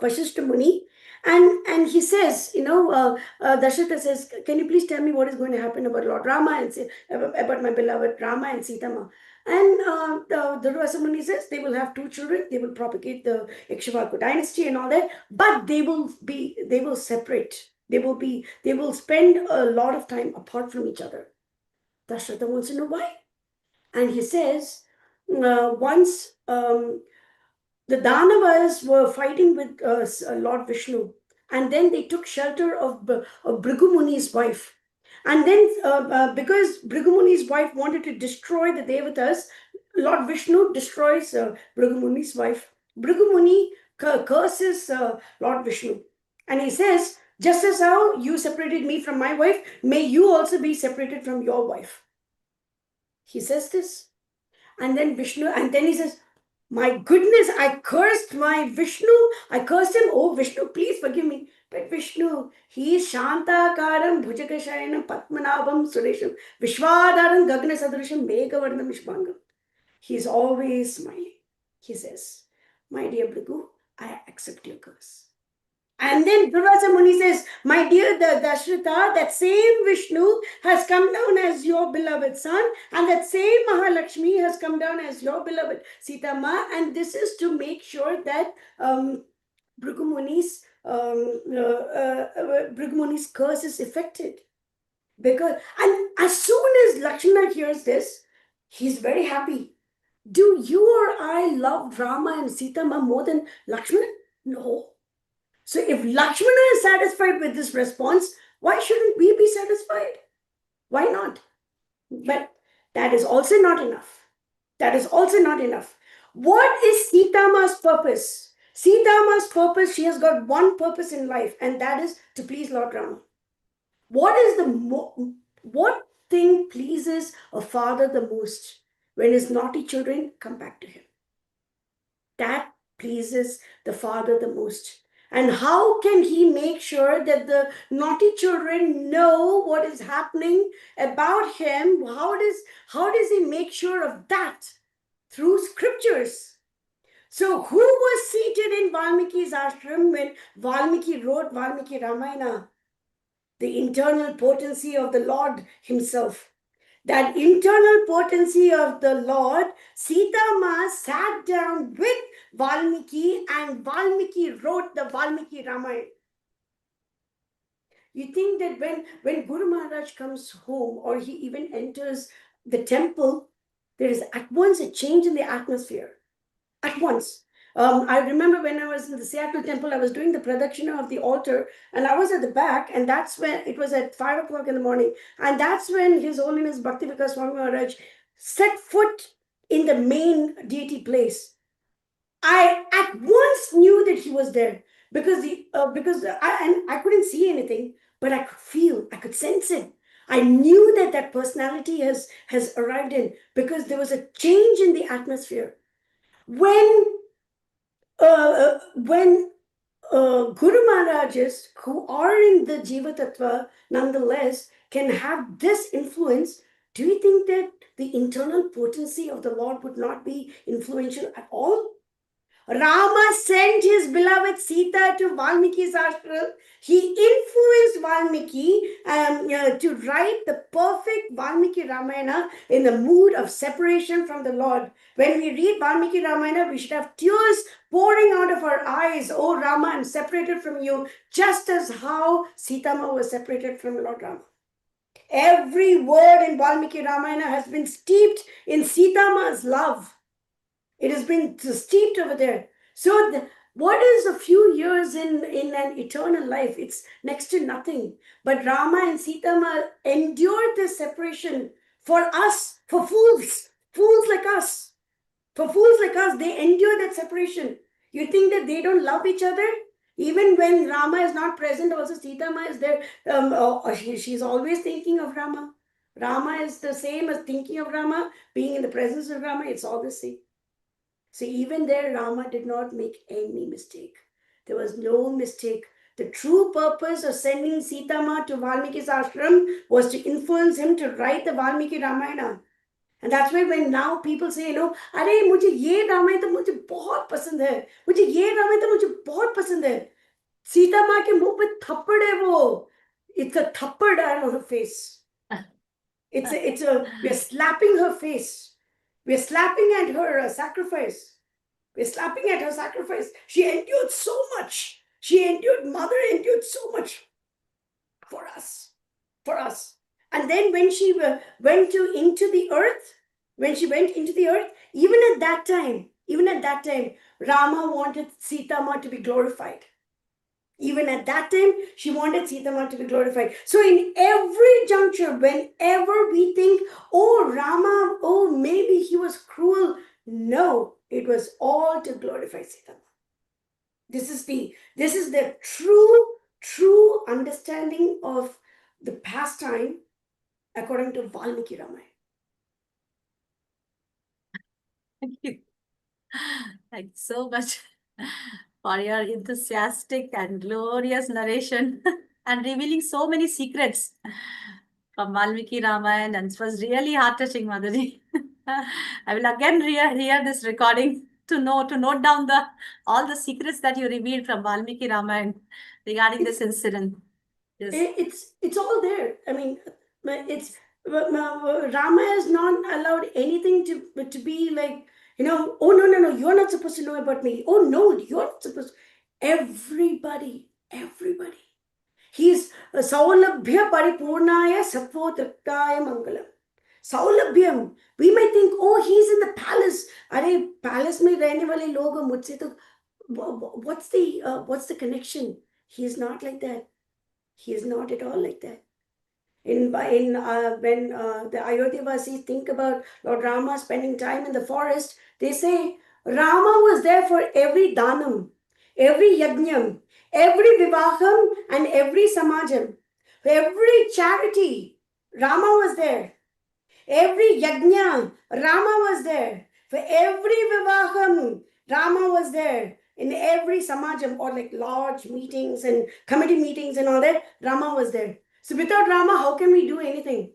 Vasishta Muni, And he says, Dasharatha says, can you please tell me what is going to happen about Lord Rama and about my beloved Rama and Sita Ma? And the Durvasa Muni says they will have two children, they will propagate the Ikshvaku dynasty and all that, but they will separate. They will spend a lot of time apart from each other. Dasharatha wants to know why. And he says, once the Danavas were fighting with Lord Vishnu, and then they took shelter of Bhrigu Muni's wife. And then, because Bhrigu Muni's wife wanted to destroy the Devatas, Lord Vishnu destroys Bhrigu Muni's wife. Bhrigu Muni curses Lord Vishnu. And he says, just as how you separated me from my wife, may you also be separated from your wife. He says this. And then Vishnu, and then he says, my goodness, I cursed my Vishnu. I cursed him. Oh, Vishnu, please forgive me. But Vishnu, he is Shantakaram, Bhujakashayanam, Padmanabham, Suresham, Vishwadaram, Gagna Sadrisham, Megavardham, Vishwangam. He is always smiling. He says, my dear Bhrigu, I accept your curse. And then Durvasa Muni says, my dear Dasharatha, that same Vishnu has come down as your beloved son, and that same Mahalakshmi has come down as your beloved Sita Ma, and this is to make sure that Bhrigu Muni's curse is effected. And as soon as Lakshmana hears this, he's very happy. Do you or I love Rama and Sita Ma more than Lakshmana? No. So if Lakshmana is satisfied with this response, why shouldn't we be satisfied? Why not? But that is also not enough. That is also not enough. What is Sita Ma's purpose? Sita Ma's purpose, she has got one purpose in life, and that is to please Lord Rama. What thing pleases a father the most when his naughty children come back to him? That pleases the father the most. And how can he make sure that the naughty children know what is happening about him? How does he make sure of that? Through scriptures. So who was seated in Valmiki's ashram when Valmiki wrote Valmiki Ramayana? The internal potency of the Lord himself. That internal potency of the Lord, Sita Ma sat down with Valmiki, and Valmiki wrote the Valmiki Ramayana. You think that when Guru Maharaj comes home or he even enters the temple, there is at once a change in the atmosphere. At once. I remember when I was in the Seattle temple, I was doing the pradakshina of the altar, and I was at the back, and that's when it was at 5 o'clock in the morning, and that's when His Holiness Bhakti Vikas Swami Maharaj set foot in the main deity place. I at once knew that he was there because I couldn't see anything, but I could feel, I could sense it. I knew that personality has arrived in, because there was a change in the atmosphere. When Guru Maharajas, who are in the Jiva Tattva nonetheless, can have this influence, do you think that the internal potency of the Lord would not be influential at all? Rama sent his beloved Sita to Valmiki's ashram. He influenced Valmiki to write the perfect Valmiki Ramayana in the mood of separation from the Lord. When we read Valmiki Ramayana, we should have tears pouring out of our eyes. Oh Rama, I'm separated from you, just as how Sita Ma was separated from Lord Rama. Every word in Valmiki Ramayana has been steeped in Sita Ma's love. It has been steeped over there. So what is a few years in an eternal life? It's next to nothing. But Rama and Sita Ma endured this separation for us, for fools like us. For fools like us, they endure that separation. You think that they don't love each other? Even when Rama is not present, also Sita Ma is there. She's always thinking of Rama. Rama is the same as thinking of Rama, being in the presence of Rama. It's all the same. So even there, Rama did not make any mistake. There was no mistake. The true purpose of sending Sita Ma to Valmiki's ashram was to influence him to write the Valmiki Ramayana. And that's why when now people say, अरे मुझे ये रामायण तो मुझे बहुत पसंद है, मुझे ये रामायण तो मुझे बहुत पसंद है. सीता माँ के मुंह पे थप्पड़ है वो. It's a थप्पड़ on her face. We're slapping her face. We're slapping at her sacrifice. We're slapping at her sacrifice. She endured so much. Mother endured so much for us. For us. And then when she into the earth, even at that time, Rama wanted Sita Ma to be glorified. Even at that time, she wanted Sita Ma to be glorified. So in every juncture, whenever we think, oh, Rama, oh, maybe he was cruel, no, it was all to glorify Sita Ma. This is the true understanding of the pastime according to Valmiki Ramayana. Thank you. Thanks so much for your enthusiastic and glorious narration and revealing so many secrets from Valmiki Ramayan. And it was really heart touching, Madhuri. I will again hear this recording to note down all the secrets that you revealed from Valmiki Ramayan regarding this incident. Yes. It's all there. I mean, it's Rama has not allowed anything to be like, oh no, you're not supposed to know about me. Oh no, you're not supposed. Everybody. He's Saulabhya Paripurnaya Sattvotraktaya Mangalam. Saulabhyam. We might think, oh, he's in the palace. Are palace mein rehne wale log mujhse to what's the connection? He's not like that. He is not at all like that. When the Ayodhya think about Lord Rama spending time in the forest, they say Rama was there for every dhanam, every yajnam, every vivaham, and every samajam. For every charity, Rama was there. Every yajna, Rama was there. For every vivaham, Rama was there. In every samajam or like large meetings and committee meetings and all that, Rama was there. So without Rama, how can we do anything?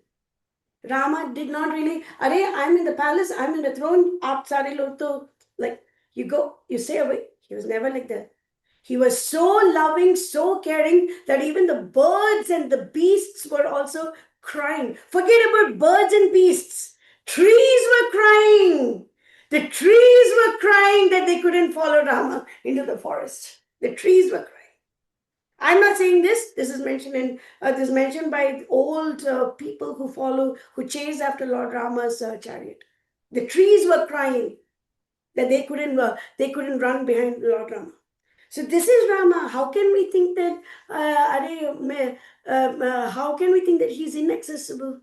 Rama did not really, I'm in the palace, I'm in the throne, aap sare log to, like, you go, you stay away. He was never like that. He was so loving, so caring that even the birds and the beasts were also crying. Forget about birds and beasts. Trees were crying. The trees were crying that they couldn't follow Rama into the forest. The trees were crying. I'm not saying this. This is mentioned by old people who chase after Lord Rama's chariot. The trees were crying that they couldn't run behind Lord Rama. So this is Rama. How can we think that how can we think that he's inaccessible?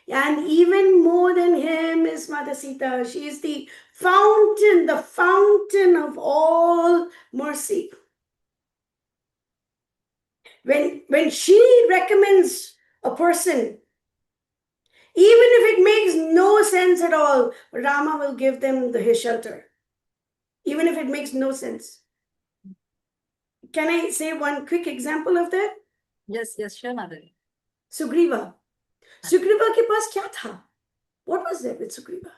And even more than him is Mother Sita. She is the fountain of all mercy. When she recommends a person, even if it makes no sense at all, Rama will give them his shelter. Even if it makes no sense. Can I say one quick example of that? Yes, sure, Mother. Sugriva. Sugriva ke paas kya tha? What was there with Sugriva?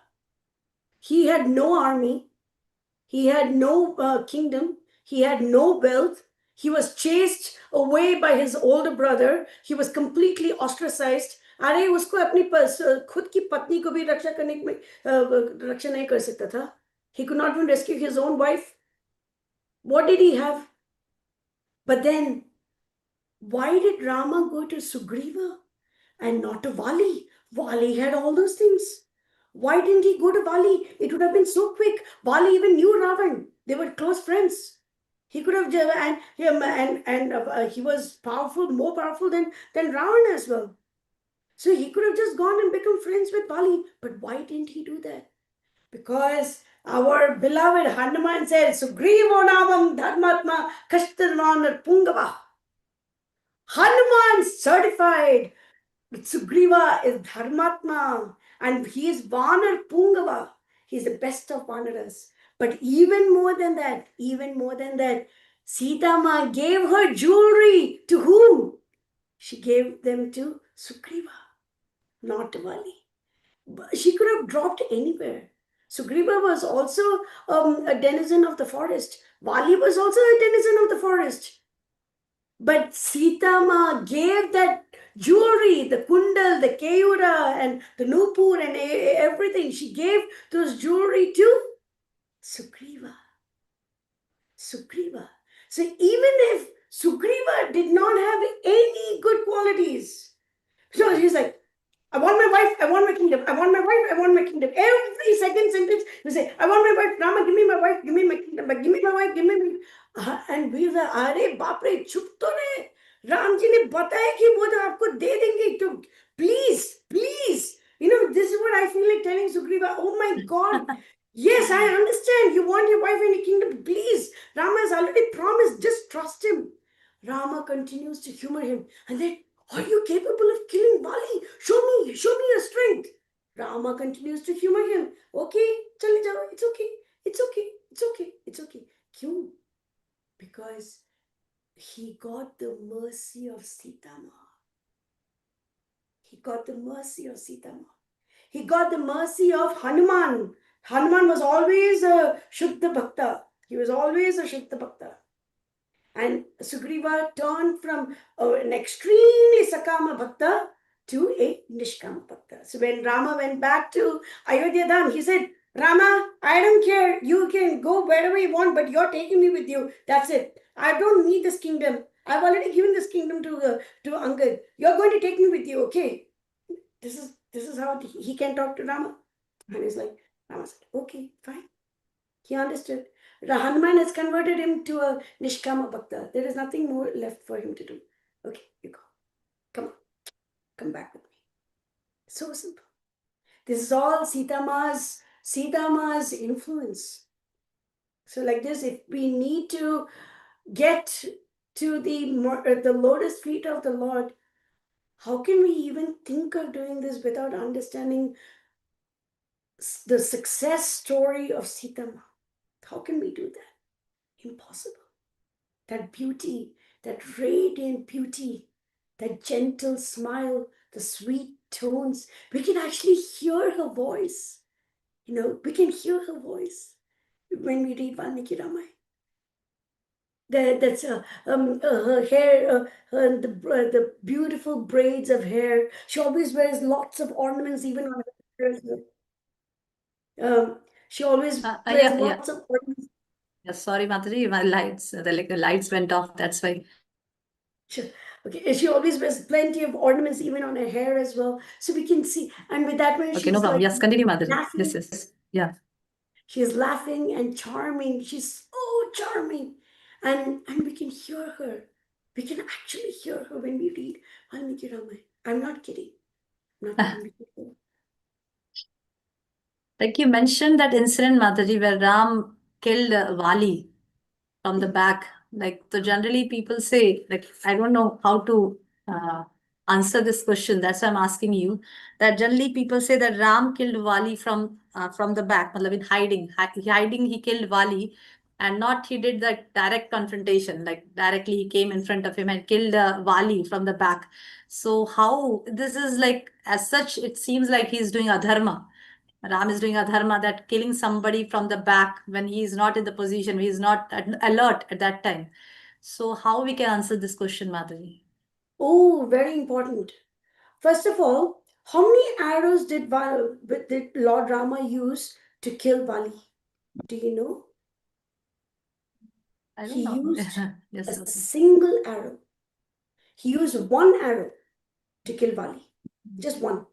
He had no army. He had no kingdom. He had no wealth. He was chased away by his older brother. He was completely ostracized. अरे उसको अपनी खुद की पत्नी को भी रक्षा करने में रक्षा नहीं कर सकता था. He could not even rescue his own wife. What did he have? But then, why did Rama go to Sugriva and not to Vali? Vali had all those things. Why didn't he go to Vali? It would have been so quick. Vali even knew Ravan. They were close friends. He could have, and he was powerful, more powerful than Ravan as well. So he could have just gone and become friends with Vali. But why didn't he do that? Because our beloved Hanuman said, Sugrivo navam dharmatma kashtarvanar pungava. Hanuman certified Sugriva is Dharmatma and he is Vanar Pungava. He is the best of Vanaras. But even more than that, Sita Ma gave her jewelry to whom? She gave them to Sugriva, not to Vali. She could have dropped anywhere. Sugriva was also a denizen of the forest. Vali was also a denizen of the forest. But Sita Ma gave that jewelry, the kundal, the keyura, and the nupur, and everything. She gave those jewelry to Sugriva. Sugriva. So even if Sugriva did not have any good qualities, so he's like, I want my wife, I want my kingdom, I want my wife, I want my kingdom. Every second sentence, you say, I want my wife, Rama, give me my wife, give me my kingdom, but give me my wife, give me my... And we were, अरे बाप रे, चुप तो रहे. राम जी ने बताया कि वो तो आपको दे देंगे, तो please, please. You know, this is what I feel like telling Sugriva. Oh my God. Yes, I understand. You want your wife and your kingdom. Please. Rama has already promised. Just trust him. Rama continues to humor him. And then, are you capable of killing Bali? Show me your strength. Rama continues to humor him. Okay, chale jao. It's okay. It's okay. It's okay. It's okay. Kyun? Because he got the mercy of Sita Ma. He got the mercy of Sita Ma. He got the mercy of Hanuman. Hanuman was always a Shuddha Bhakta. He was always a Shuddha Bhakta. And Sugriva turned from an extremely Sakama Bhakta to a Nishkama Bhakta. So when Rama went back to Ayodhya Dham, he said, Rama, I don't care. You can go wherever you want, but you're taking me with you. That's it. I don't need this kingdom. I've already given this kingdom to Angad. You're going to take me with you, okay? This is how he can talk to Rama. And he's like, Rama said, okay, fine. He understood. Hanuman has converted him to a Nishkama Bhakta. There is nothing more left for him to do. Okay, you go. Come on. Come back with me. So simple. This is all Sita Ma's influence. So like this, if we need to get to the lotus feet of the Lord, how can we even think of doing this without understanding the success story of Sita Ma? How can we do that? Impossible. That beauty, that radiant beauty, that gentle smile, the sweet tones, we can actually hear her voice. You know, we can hear her voice when we read Valmiki Ramayana. That's her hair, the beautiful braids of hair. She always wears lots of ornaments, even on her hair. She always wears Yeah, yeah. lots of ornaments. Yeah, sorry, Mataji, my lights, the lights went off. That's why. Okay, she always wears plenty of ornaments, even on her hair as well. So we can see, and with that when Okay, no she's problem. like Yes, continue, Mataji. laughing, Yes. Yeah. she's laughing and charming. She's so charming, and we can hear her. We can actually hear her when we read Valmiki Ramayana. I'm not kidding. I'm not kidding. We can hear her. Like you mentioned that incident, Mataji, where Ram killed Vali from the back. Like, so generally people say, like, I don't know how to uh, answer this question. That's why I'm asking you. That generally people say that Ram killed Vali from the back, matlab in hiding. Hiding, he killed Vali, and not he did that direct confrontation. Like directly he came in front of him and killed Vali from the back. So how this is like as such, it seems like he's doing adharma. Ram is doing a dharma, that killing somebody from the back when he is not in the position, he is not alert at that time. So how we can answer this question, Madhuri? Oh, very important. First of all, how many arrows did Lord Rama use to kill Bali? Do you know? I He don't know. used a Yes, okay. single arrow. He used one arrow to kill Bali. Just one.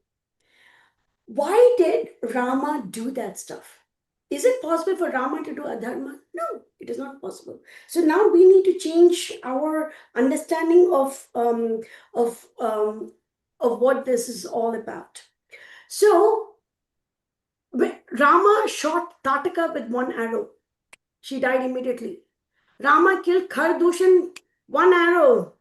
Why did Rama do that stuff? Is it possible for Rama to do adharma? No, it is not possible. So now we need to change our understanding of um, of what this is all about. So Rama shot Tataka with one arrow. She died immediately. Rama killed Khardushan, one arrow.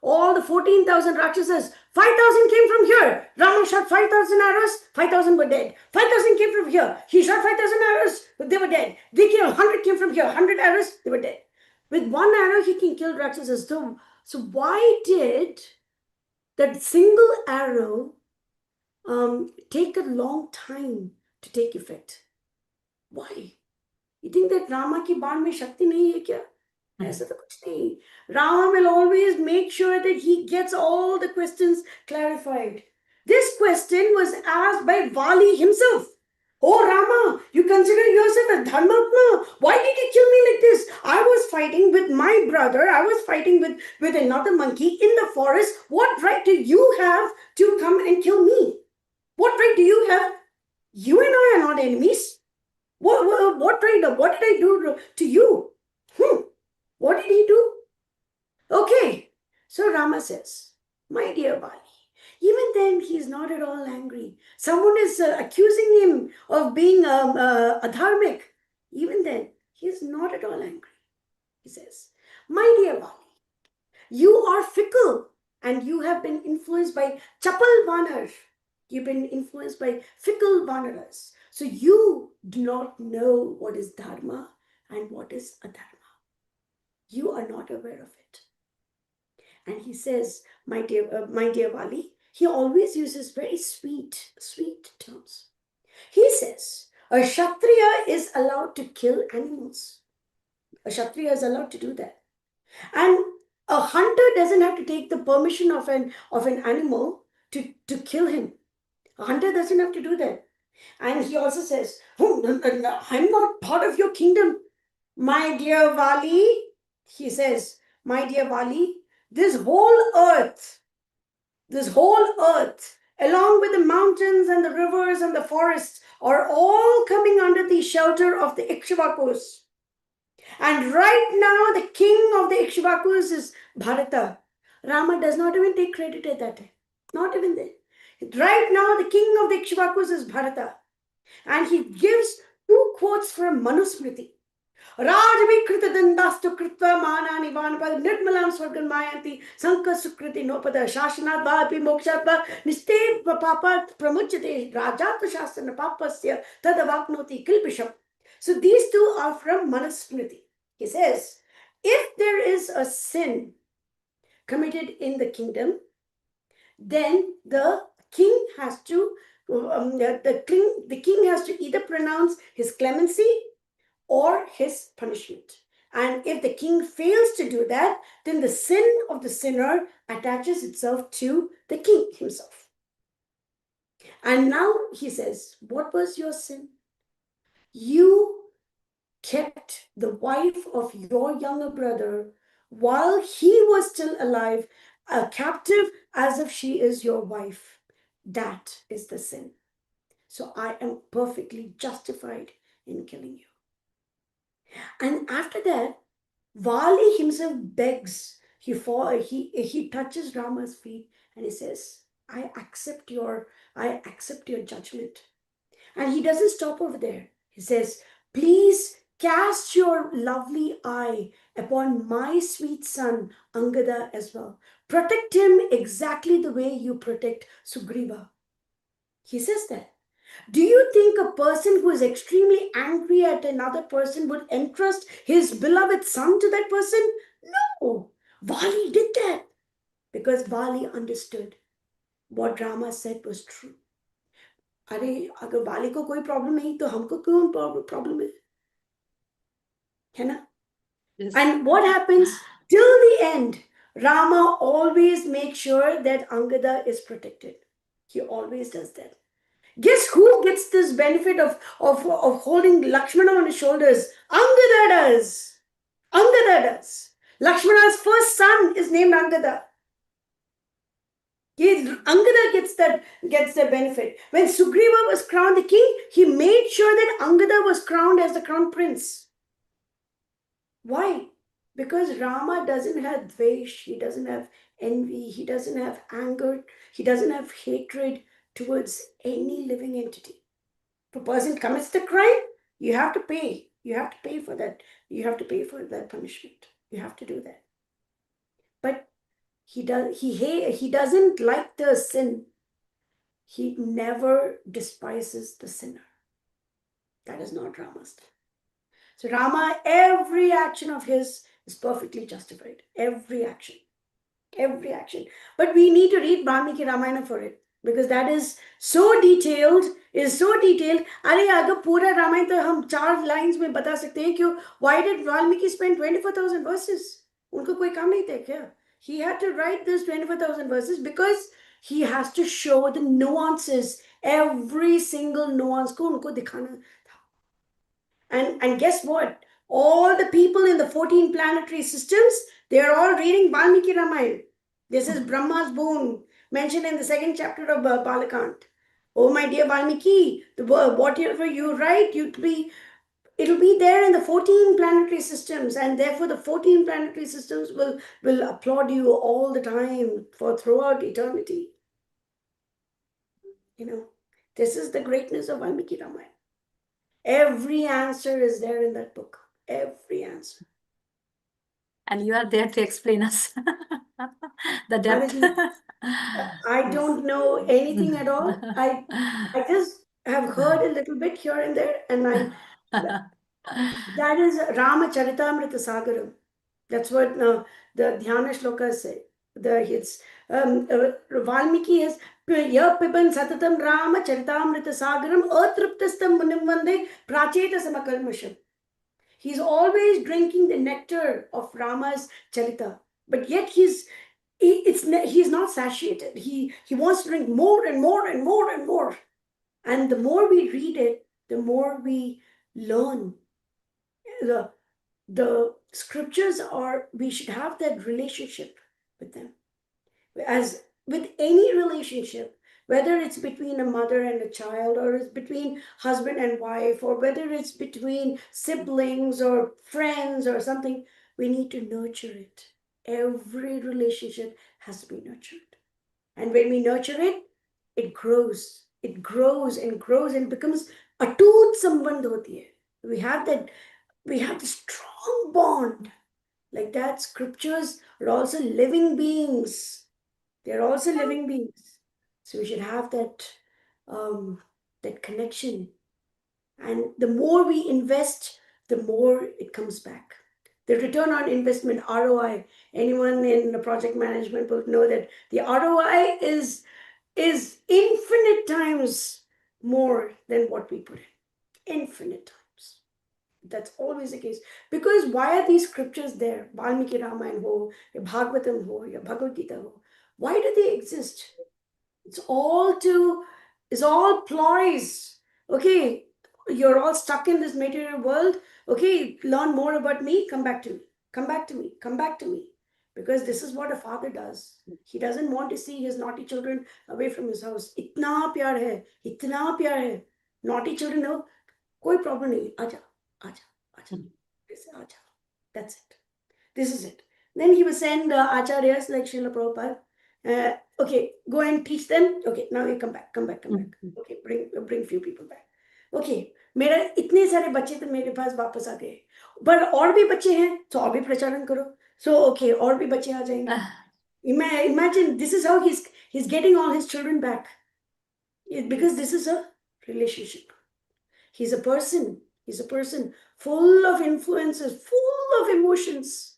All the 14,000 Rakshasas, 5,000 came from here. Rama shot 5,000 arrows, 5,000 were dead. 5,000 came from here. He shot 5,000 arrows, but they were dead. They killed 100 came from here, 100 arrows, they were dead. With one arrow, he can kill Rakshasas. So why did that single arrow take a long time to take effect? Why? You think that Rama की बाण में शक्ति नहीं है क्या? ऐसा तो कुछ नहीं. Rama will always make sure that he gets all the questions clarified. This question was asked by Vali himself. Oh Rama, you consider yourself a dharmatma. Why did you kill me like this? I was fighting with my brother. I was fighting with another monkey in the forest. What right do you have to come and kill me? What right do you have? You and I are not enemies. What right? What did I do to you? What did he do? Okay. So Rama says, my dear Bali, even then he is not at all angry. Someone is accusing him of being adharmic. Even then, he is not at all angry. He says, my dear Bali, you are fickle and you have been influenced by chapal vanar. You've been influenced by fickle vanaras. So you do not know what is dharma and what is adharma. You are not aware of it. And he says, my dear Vali, he always uses very sweet terms. He says, a Kshatriya is allowed to kill animals. A Kshatriya is allowed to do that. And a hunter doesn't have to take the permission of an animal to kill him. A hunter doesn't have to do that. And he also says, oh, no, I'm not part of your kingdom. My dear Vali, he says, my dear Vali, this whole earth, along with the mountains and the rivers and the forests, are all coming under the shelter of the Ikshvakus. And right now, the king of the Ikshvakus is Bharata. Rama does not even take credit at that time. Not even there. Right now, the king of the Ikshvakus is Bharata. And he gives two quotes from Manusmriti. Rajvikrita dandastu kritva manani vanapad nirmalam swargan mayanti sanka sukriti nopada shashanat vapi mokshatva niste papa pramuchate rajata shasana papasya tadavapnoti kilpisham. So these two are from Manusmriti. He says, if there is a sin committed in the kingdom, then the king has to the king has to either pronounce his clemency or his punishment. And if the king fails to do that, then the sin of the sinner attaches itself to the king himself. And now he says, what was your sin? You kept the wife of your younger brother while he was still alive, a captive as if she is your wife. That is the sin. So I am perfectly justified in killing you. And after that, Vali himself begs. He touches Rama's feet and he says, I accept your judgment. And he doesn't stop over there. He says, please cast your lovely eye upon my sweet son Angada as well. Protect him exactly the way you protect Sugriva. He says that. Do you think a person who is extremely angry at another person would entrust his beloved son to that person? No. Vali did that because Vali understood what Rama said was true. अरे अगर वाली को कोई problem नहीं तो हमको क्यों problem है ना? Yes. And what happens till the end? Rama always makes sure that Angada is protected. He always does that. Guess who gets this benefit of holding Lakshmana on his shoulders? Angada does. Angada does. Lakshmana's first son is named Angada. Angada gets the benefit. When Sugriva was crowned the king, he made sure that Angada was crowned as the crown prince. Why? Because Rama doesn't have dvesh, he doesn't have envy, he doesn't have anger, he doesn't have hatred towards any living entity. If a person commits the crime, you have to pay. You have to pay for that. You have to pay for that punishment. You have to do that. But he doesn't like the sin. He never despises the sinner. That is not Rama's style. So Rama, every action of his is perfectly justified. Every action. Every action. But we need to read Valmiki Ramayana for it, because that is so detailed is so detailed. अरे अगर पूरा रामायण तो हम 4 lines में बता सकते हैं क्यों? Why did Valmiki spend 24,000 verses? उनको कोई काम नहीं था क्या? He had to write this 24,000 verses because he has to show the nuances. Every single nuance को उनको दिखाना. And guess what? All the people in the 14 planetary systems, they are all reading Valmiki Ramayana. This is Brahma's boon, mentioned in the second chapter of Balakant. Oh, my dear Valmiki, whatever you write, it'll be there in the 14 planetary systems, and therefore the 14 planetary systems will applaud you all the time for throughout eternity. You know, this is the greatness of Valmiki Ramayana. Every answer is there in that book. Every answer. And you are there to explain us the depth. I don't know anything at all. I just have heard a little bit here and there, and that is Ramacharitamrita Sagaram. That's what the Dhyana shlokas say. It's Valmiki has ya piban satatam Ramacharitamrita Sagaram atriptastam munim vande pracheta samakalmasham. He's always drinking the nectar of Rama's Charita, but yet he's not satiated. He wants to drink more and more and more and more. And the more we read it, the more we learn. The scriptures are, we should have that relationship with them. As with any relationship, whether it's between a mother and a child, or it's between husband and wife, or whether it's between siblings or friends or something, we need to nurture it. Every relationship has to be nurtured. And when we nurture it, it grows. It grows and grows and becomes a tooth sambandh hoti hai. We have the strong bond. Like that, scriptures are also living beings. They're also living beings. So we should have that connection. And the more we invest, the more it comes back. The return on investment, ROI, anyone in the project management will know that the ROI is infinite times more than what we put in. Infinite times. That's always the case. Because why are these scriptures there? Valmiki Ramayana ho, ya Bhagavatam ho, ya Bhagavad Gita ho. Why do they exist? It's all ploys. Okay, you're all stuck in this material world. Okay, learn more about me. Come back to me. Come back to me. Come back to me. Because this is what a father does. He doesn't want to see his naughty children away from his house. Itna pyar hai. Itna pyar hai. Naughty children, no, koi problem nahi. Aja, aja, aja. Aja. That's it. This is it. Then he will send acharyas like Srila Prabhupada. Okay, go and teach them. Okay, now you come back. Okay, bring few people back. Okay, मेरा इतने सारे बच्चे तो मेरे पास वापस आ गए, पर और भी बच्चे हैं तो और भी प्रचारण करो. So okay, और भी बच्चे आ जाएंगे. Imagine this is how he's getting all his children back, because this is a relationship. He's a person full of influences, full of emotions.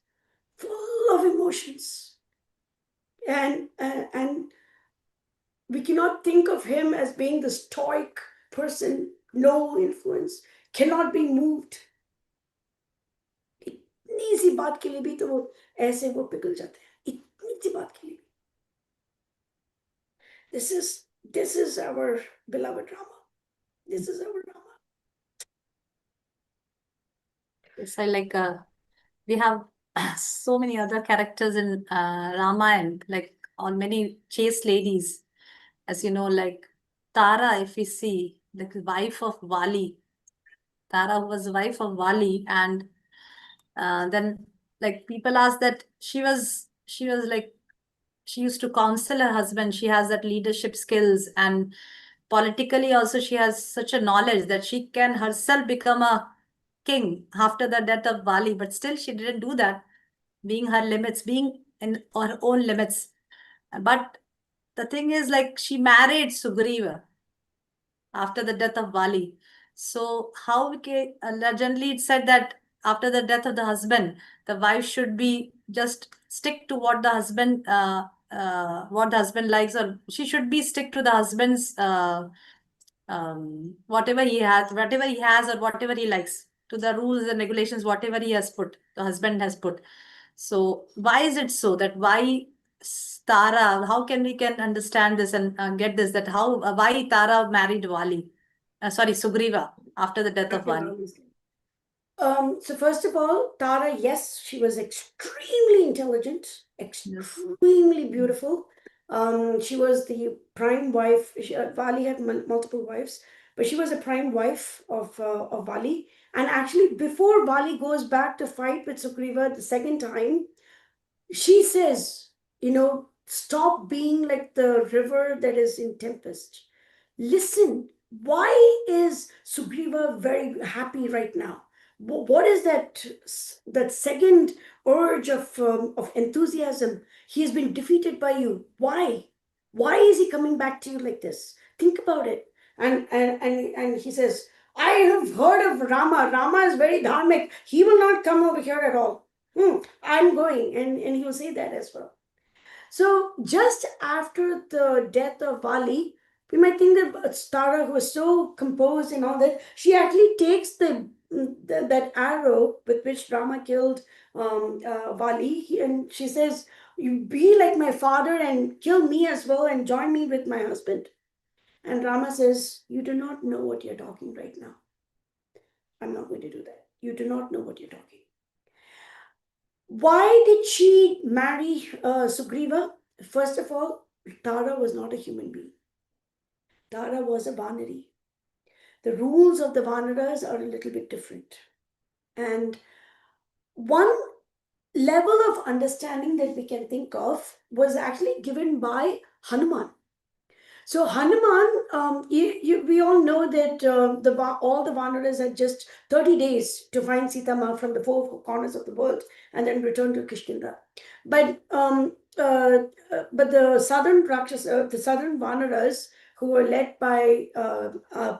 And we cannot think of him as being the stoic person, no influence, cannot be moved. इतनी सी बात के लिए भी तो वो ऐसे वो पिघल जाते हैं, इतनी सी बात के लिए. This is our beloved Rama. This is our Rama. So like we have so many other characters in Ramayan, like on many chaste ladies, as you know, like Tara, if we see, like the wife of Vali. Tara was the wife of Vali, and then like people ask that she was like she used to counsel her husband. She has that leadership skills, and politically also she has such a knowledge that she can herself become a king after the death of Vali, but still she didn't do that, being her limits, being in her own limits. But the thing is, like, she married Sugriva after the death of Vali. So how we can, legendly it said that after the death of the husband, the wife should be just stick to what the husband likes, or she should be stick to the husband's whatever he has or whatever he likes, to the rules and regulations, whatever he has put, the husband has put. So why is it so that why Tara, how can we can understand this and get this, that how why Tara married Vali, sorry, Sugriva, after the death of Vali? So first of all, Tara, yes, she was extremely intelligent, extremely beautiful. She was the prime wife. Vali had multiple wives, but she was a prime wife of Vali. And actually, before Vali goes back to fight with Sugriva the second time, she says, stop being like the river that is in tempest. Listen, why is Sugriva very happy right now? What is that second urge of enthusiasm? He has been defeated by you. Why? Why is he coming back to you like this? Think about it. And he says, I have heard of Rama. Rama is very dharmic. He will not come over here at all. I'm going. And he will say that as well. So just after the death of Vali, we might think that Tara, who was so composed and all that, she actually takes that arrow with which Rama killed Vali, and she says, "You be like my father and kill me as well, and join me with my husband." And Rama says, "You do not know what you're talking right now. I'm not going to do that. You do not know what you're talking." Why did she marry Sugriva? First of all, Tara was not a human being. Tara was a Vanari. The rules of the Vanaras are a little bit different. And one level of understanding that we can think of was actually given by Hanuman. So Hanuman, we all know that all the Vanaras had just 30 days to find Sita Ma from the four corners of the world and then return to Kishkinda. But the southern the southern Vanaras, who were led by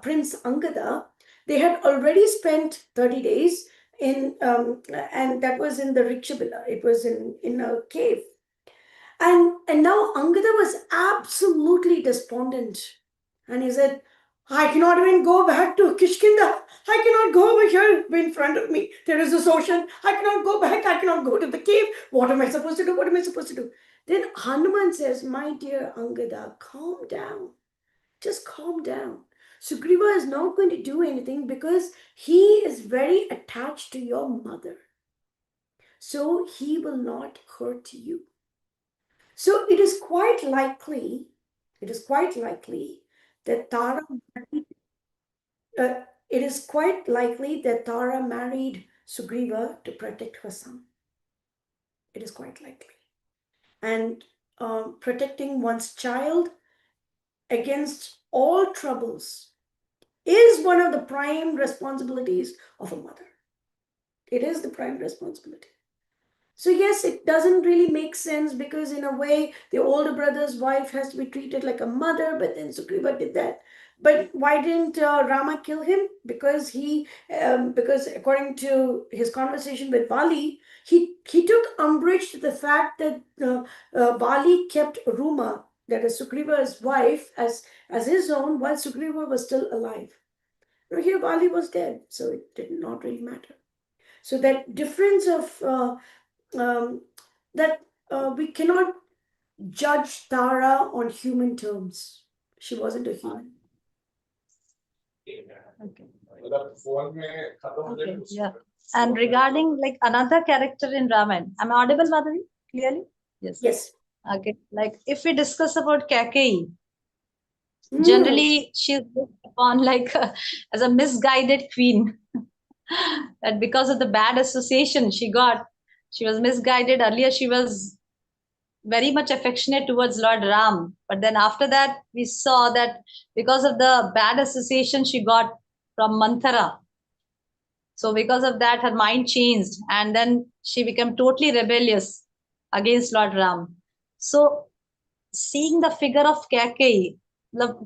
Prince Angada, they had already spent 30 days and that was in the Rikshabila. It was in a cave. And now Angada was absolutely despondent. And he said, I cannot even go back to Kishkinda. I cannot go over here in front of me. There is this ocean. I cannot go back. I cannot go to the cave. What am I supposed to do? What am I supposed to do? Then Hanuman says, my dear Angada, calm down. Just calm down. Sugriva is not going to do anything because he is very attached to your mother. So he will not hurt you. So it is quite likely that Tara married Sugriva to protect her son. It is quite likely. And protecting one's child against all troubles is one of the prime responsibilities of a mother. It is the prime responsibility. So yes, it doesn't really make sense because in a way, the older brother's wife has to be treated like a mother, but then Sugriva did that. But why didn't Rama kill him? Because according to his conversation with Vali, he took umbrage to the fact that Vali kept Ruma, that is Sugriva's wife, as his own, while Sugriva was still alive. Now here Vali was dead, so it did not really matter. So that difference of we cannot judge Tara on human terms. She wasn't a human. Okay. Okay, yeah. And regarding like another character in Ramayana, am I audible, Madhavi? Clearly? Yes. Yes. Okay. Like if we discuss about Kaikeyi, generally she's looked upon like as a misguided queen. That because of the bad association she got, she was misguided. Earlier she was very much affectionate towards Lord Ram, but then after that we saw that because of the bad association she got from Manthara, so because of that her mind changed and then she became totally rebellious against Lord Ram. So seeing the figure of Kaikeyi,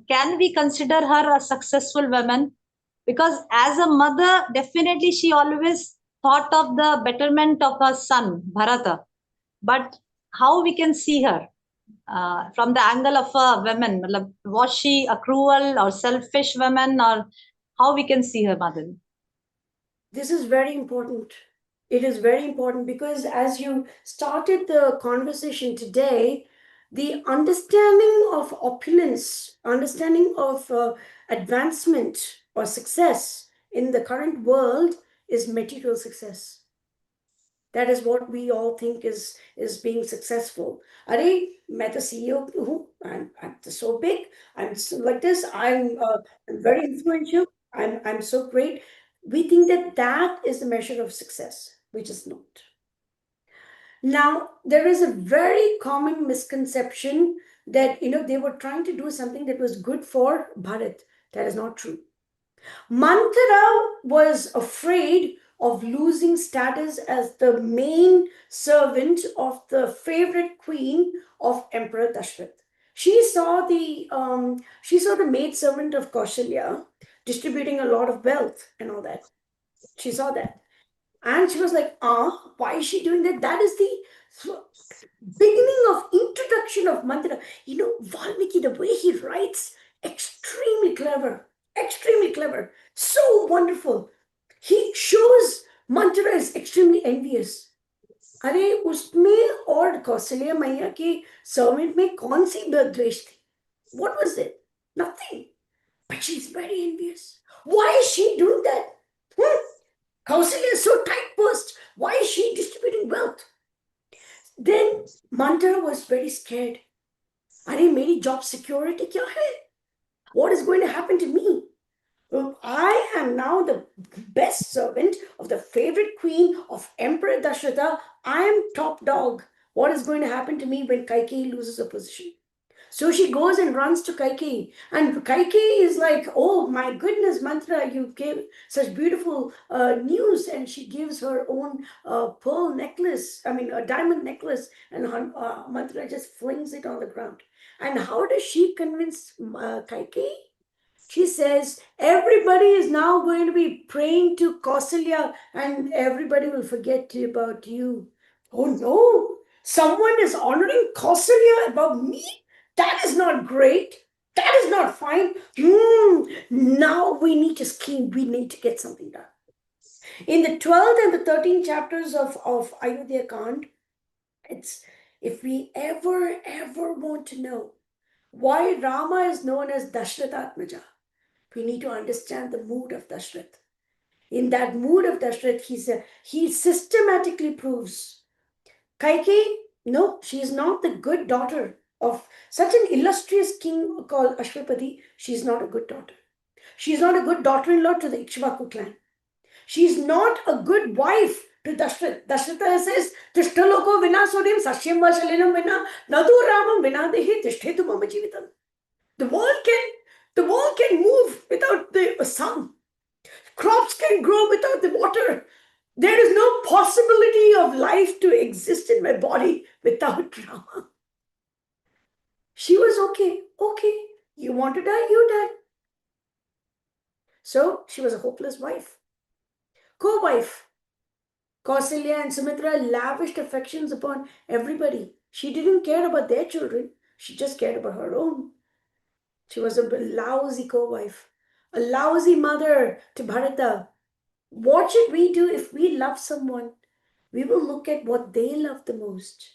can we consider her a successful woman? Because as a mother, definitely she always thought of the betterment of her son, Bharata. But how we can see her? from the angle of a woman? Matlab, was she a cruel or selfish woman, or how we can see her, Madan? This is very important. It is very important because as you started the conversation today, the understanding of opulence, understanding of advancement or success in the current world is material success. That is what we all think is being successful. Are met a CEO who I'm so big, I'm so like this, I'm very influential, I'm so great. We think that that is the measure of success, which is not. Now, there is a very common misconception that they were trying to do something that was good for Bharat. That is not true. Manthara was afraid of losing status as the main servant of the favorite queen of Emperor Dashrath. She saw the maid servant of Kausalya distributing a lot of wealth and all that. She saw that. And she was like, why is she doing that? That is the beginning of introduction of mantra. Valmiki, the way he writes, extremely clever, extremely clever, so wonderful. He shows mantra is extremely envious. अरे उसमें और कौशल्या मैया के servant में कौन सी द्वेष थी? What was it? Nothing. But she's very envious. Why is she doing that? Kausalya is so tight-pursed. Why is she distributing wealth? Then Mantra was very scared. अरे मेरी job security क्या है? What is going to happen to me? I am now the best servant of the favorite queen of Emperor Dashratha. I am top dog. What is going to happen to me when Kaikeyi loses a position? So she goes and runs to Kaikeyi. And Kaikeyi is like, oh my goodness, Mantra, you gave such beautiful news. And she gives her own pearl necklace, a diamond necklace. And Mantra just flings it on the ground. And how does she convince Kaikeyi? She says, everybody is now going to be praying to Kausalya and everybody will forget about you. Oh no, someone is honoring Kausalya above me? That is not great. That is not fine. Now we need to scheme. We need to get something done. In the 12th and the 13th chapters of Ayodhya Kand, it's if we ever want to know why Rama is known as Dashrathatmaja, we need to understand the mood of Dashrath. In that mood of Dashrath, he systematically proves Kaikeyi, no, she is not the good daughter of such an illustrious king called Ashwapati. She is not a good daughter. She is not a good daughter-in-law to the Ikshvaku clan. She is not a good wife to Dashrath. Dashratha says, Tishtaloko vina sodim sasyam vashalinam vina nadu ramam vina dehi tishthetu mama jivitam. The world can move without the sun. Crops can grow without the water. There is no possibility of life to exist in my body without Rama. She was okay. Okay, you want to die, you die. So she was a hopeless wife. Co-wife. Kausalya and Sumitra lavished affections upon everybody. She didn't care about their children. She just cared about her own. She was a lousy co-wife, a lousy mother to Bharata. What should we do if we love someone? We will look at what they love the most.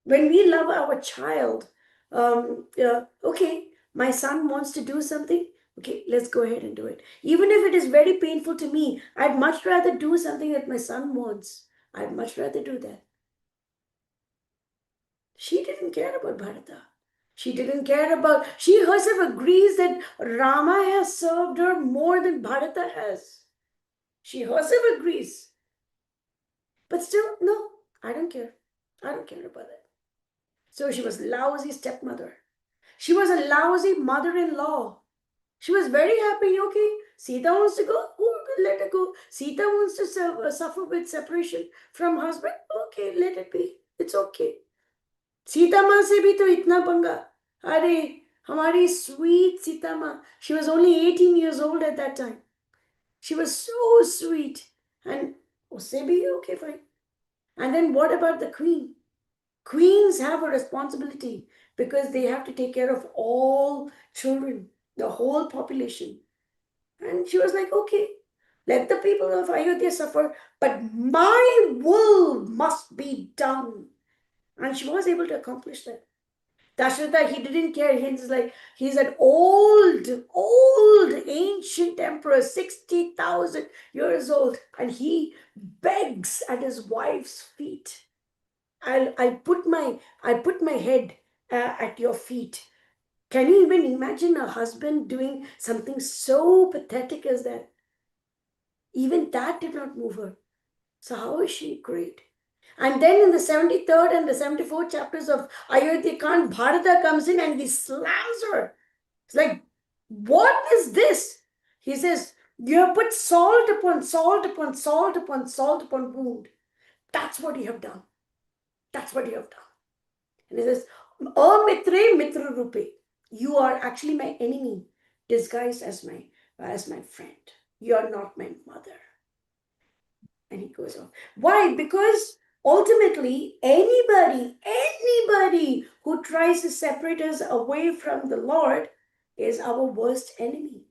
When we love our child, okay, my son wants to do something. Okay, let's go ahead and do it. Even if it is very painful to me, I'd much rather do something that my son wants. I'd much rather do that. She didn't care about Bharata. She didn't care about, she herself agrees that Rama has served her more than Bharata has. She herself agrees. But still, no, I don't care. I don't care about it. So she was lousy stepmother. She was a lousy mother-in-law. She was very happy. Okay, Sita wants to go. Oh, let her go. Sita wants to suffer with separation from husband. Okay, let it be. It's okay. Sita माँ से भी तो इतना पंगा. अरे हमारी sweet Sita माँ. She was only 18 years old at that time. She was so sweet. And उससे भी okay, fine. And then what about the queen? Queens have a responsibility because they have to take care of all children, the whole population. And she was like, okay, let the people of Ayodhya suffer, but my will must be done. And she was able to accomplish that. Dasharatha, he didn't care. He's an old, ancient emperor, 60,000 years old, and he begs at his wife's feet. I put my head at your feet. Can you even imagine a husband doing something so pathetic as that? Even that did not move her. So how is she great? And then in the 73rd and the 74th chapters of Ayodhya Kand, Bharata comes in and he slams her. It's like, what is this? He says, you have put salt upon salt upon salt upon salt upon wound. That's what you have done. That's what you have done. And he says, O mitre mitra rupe. You are actually my enemy, disguised as my friend. You are not my mother. And he goes on. Why? Because ultimately, anybody who tries to separate us away from the Lord is our worst enemy.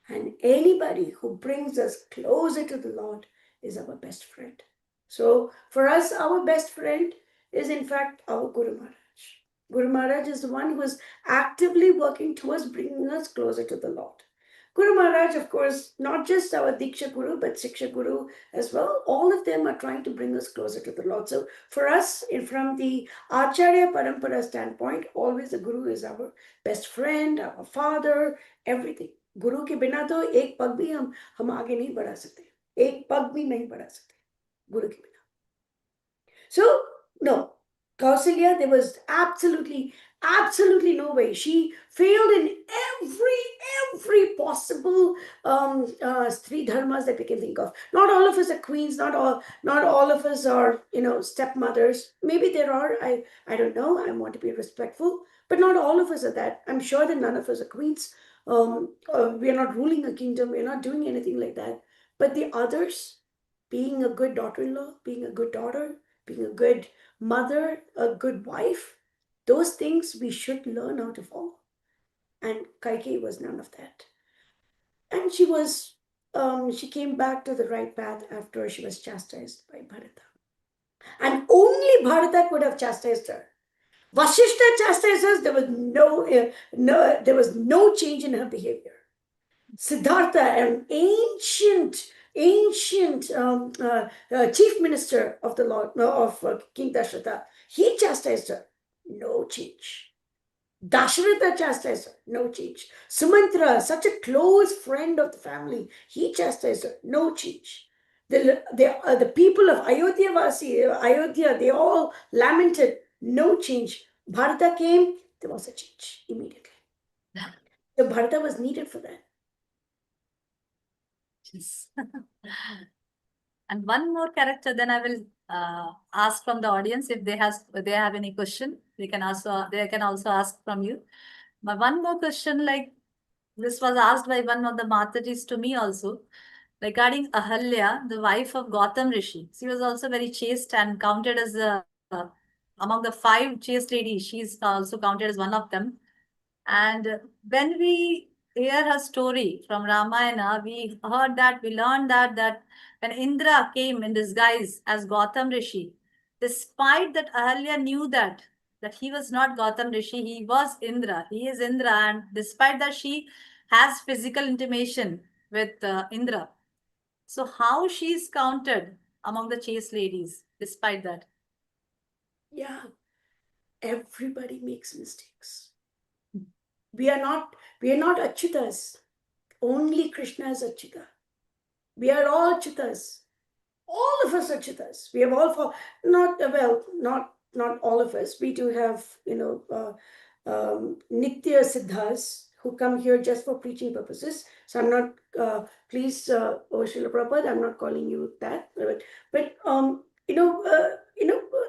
And anybody who brings us closer to the Lord is our best friend. So for us, our best friend is in fact our Guru Maharaj. Guru Maharaj is the one who is actively working towards bringing us closer to the Lord. Guru Maharaj, of course, not just our Diksha Guru, but Siksha Guru as well. All of them are trying to bring us closer to the Lord. So for us, from the Acharya Parampara standpoint, always the Guru is our best friend, our father, everything. गुरु के बिना तो एक पग भी हम आगे नहीं बढ़ा सकते, एक पग भी नहीं बढ़ा सकते गुरु के बिना. So no, Kausalya, there was absolutely no way. She failed in every possible three dharmas that we can think of. Not all of us are queens. Not all of us are stepmothers. Maybe there are. I don't know. I want to be respectful, but not all of us are that. I'm sure that none of us are queens. We are not ruling a kingdom. We are not doing anything like that. But the others, being a good daughter-in-law, being a good daughter, being a good mother, a good wife, those things we should learn how to follow. And Kaikeyi was none of that. And she came back to the right path after she was chastised by Bharata. And only Bharata could have chastised her. Vasishta chastised her. There was no change in her behavior. Siddhartha, an ancient chief minister of the Lord, of King Dasharatha, he chastised her. No change. Dasharatha chastised her. No change. Sumantra, such a close friend of the family, he chastised her. No change. The people of Ayodhya, they all lamented. No change. Bharata came, there was a change immediately. So Bharata was needed for that. Yes. And one more character, then I will ask from the audience if they have any question. They can also ask from you. But one more question, like this was asked by one of the Matajis to me also, regarding Ahalya, the wife of Gautam Rishi. She was also very chaste and counted as among the 5 chaste ladies. She's also counted as one of them. And when we hear her story from Ramayana, we learned that when Indra came in disguise as Gautam Rishi, despite that Ahalya knew that he was not Gautam Rishi, he was Indra. He is Indra, and despite that, she has physical intimation with Indra. So how she is counted among the chaste ladies, despite that? Yeah, everybody makes mistakes. We are not Achyutas. Only Krishna is Achyuta. We are all Achyutas. All of us are Achyutas. We have all not all of us. We do have Nitya Siddhas who come here just for preaching purposes. So I'm not please Srila Prabhupada, I'm not calling you that. But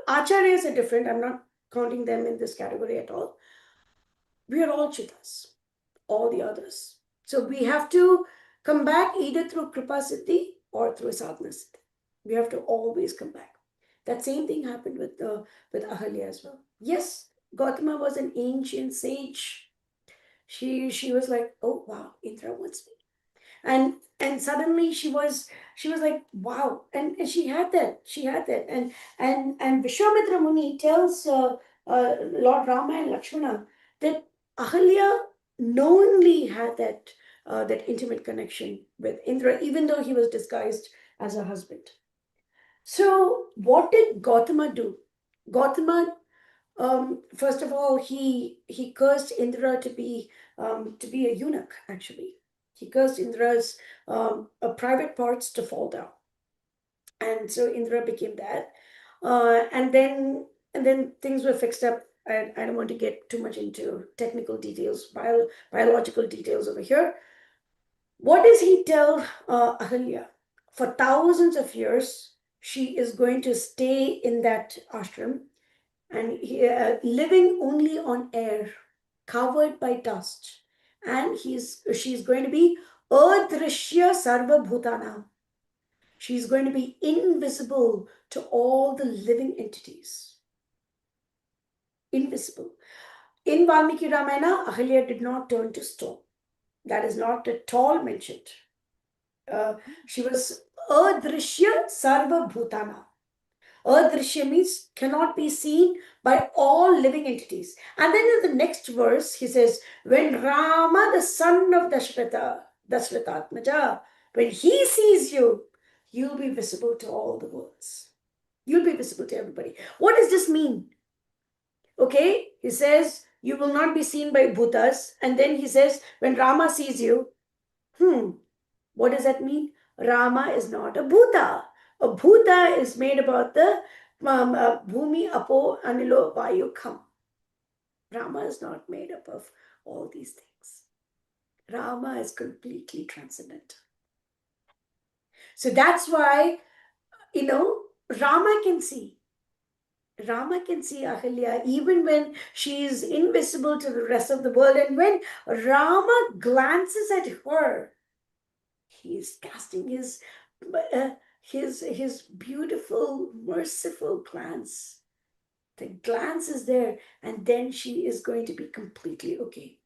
Acharyas are different. I'm not counting them in this category at all. We are all Chitas, all the others. So we have to come back either through Kripa Siddhi or through Sadhana Siddhi. We have to always come back. That same thing happened with Ahalya as well. Yes, Gautama was an ancient sage. She was like, oh wow, Indra wants me, and suddenly she was like, wow, and she had that, and Vishwamitra Muni tells Lord Rama and Lakshmana that Ahalya knowingly had that intimate connection with Indra, even though he was disguised as her husband. So what did Gautama do? Gautama, first of all, he cursed Indra to be a eunuch. Actually, he cursed Indra's private parts to fall down, and so Indra became that. And then things were fixed up. I don't want to get too much into technical details, biological details over here. What does he tell Ahalya? For thousands of years, she is going to stay in that ashram and living only on air, covered by dust. And she's going to be Adrishya Sarva Bhutana. She's going to be invisible to all the living entities. Invisible. In Valmiki Ramayana, Ahalya did not turn to stone. That is not at all mentioned. She was Adrishya Sarva Bhutana. Adrishya means cannot be seen by all living entities. And then in the next verse, he says, when Rama, the son of Dashrathatmaja, when he sees you, you'll be visible to all the worlds. You'll be visible to everybody. What does this mean? Okay, he says, you will not be seen by bhutas. And then he says, when Rama sees you, what does that mean? Rama is not a bhuta. A bhuta is made about the bhumi, apo, anilo, vayu, kham. Rama is not made up of all these things. Rama is completely transcendental. So that's why, Rama can see. Rama can see Ahalya even when she is invisible to the rest of the world. And when Rama glances at her, he is casting his beautiful, merciful glance. The glance is there, and then she is going to be completely okay.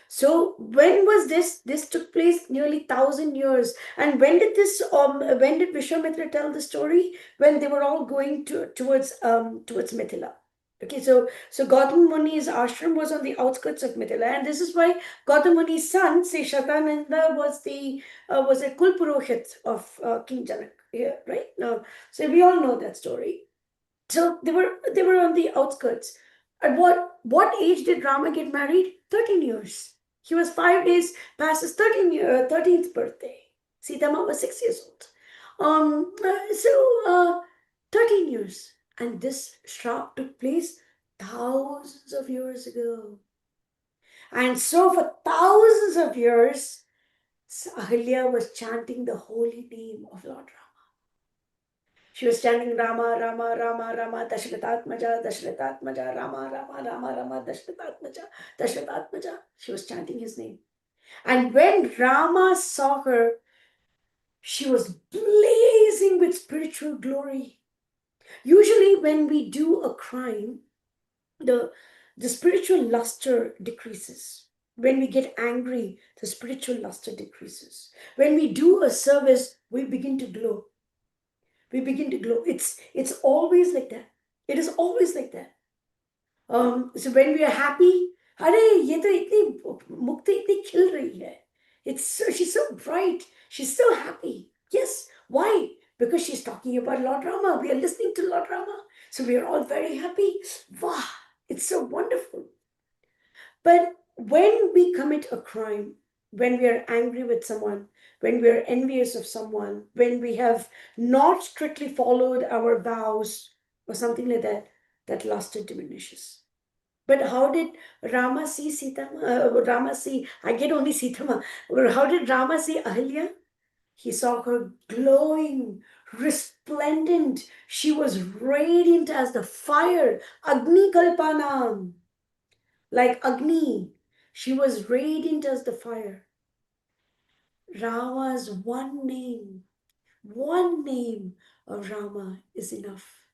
So when was this? This took place nearly 1,000 years. And when did Vishwamitra tell the story? When they were all going towards Mithila. Okay, so Gautam Muni's ashram was on the outskirts of Mithila, and this is why Gautam Muni's son, say Shatananda, was a Kulpurohit of King Janak. Yeah, right? Now, so we all know that story. So they were on the outskirts. At what age did Rama get married? 13 years. He was 5 days past his 13th birthday. Sita Ma was 6 years old. 13 years. And this Shraap took place thousands of years ago. And so for thousands of years, Ahalya was chanting the holy name of Lord Rama. She was chanting Rama, Rama, Rama, Rama, Dashrathatmaja, Dashrathatmaja, Rama, Rama, Rama, Rama, Dashrathatmaja, Dashrathatmaja. She was chanting his name. And when Rama saw her, she was blazing with spiritual glory. Usually, when we do a crime, the spiritual luster decreases. When we get angry, the spiritual luster decreases. When we do a service, we begin to glow. We begin to glow. It's always like that. It is always like that. So when we are happy, अरे ये तो इतनी मुक्ति इतनी खिल रही है. She's so bright. She's so happy. Yes. Why? Because she's talking about Lord Rama. We are listening to Lord Rama. So we are all very happy. Wow. It's so wonderful. But when we commit a crime, when we are angry with someone, when we are envious of someone, when we have not strictly followed our vows or something like that, that luster diminishes. But how did Rama see Sita? I get only Sita. How did Rama see Ahalya? He saw her glowing, resplendent. She was radiant as the fire. Agni Kalpanam. Like Agni. She was radiant as the fire. Rama's one name of Rama is enough.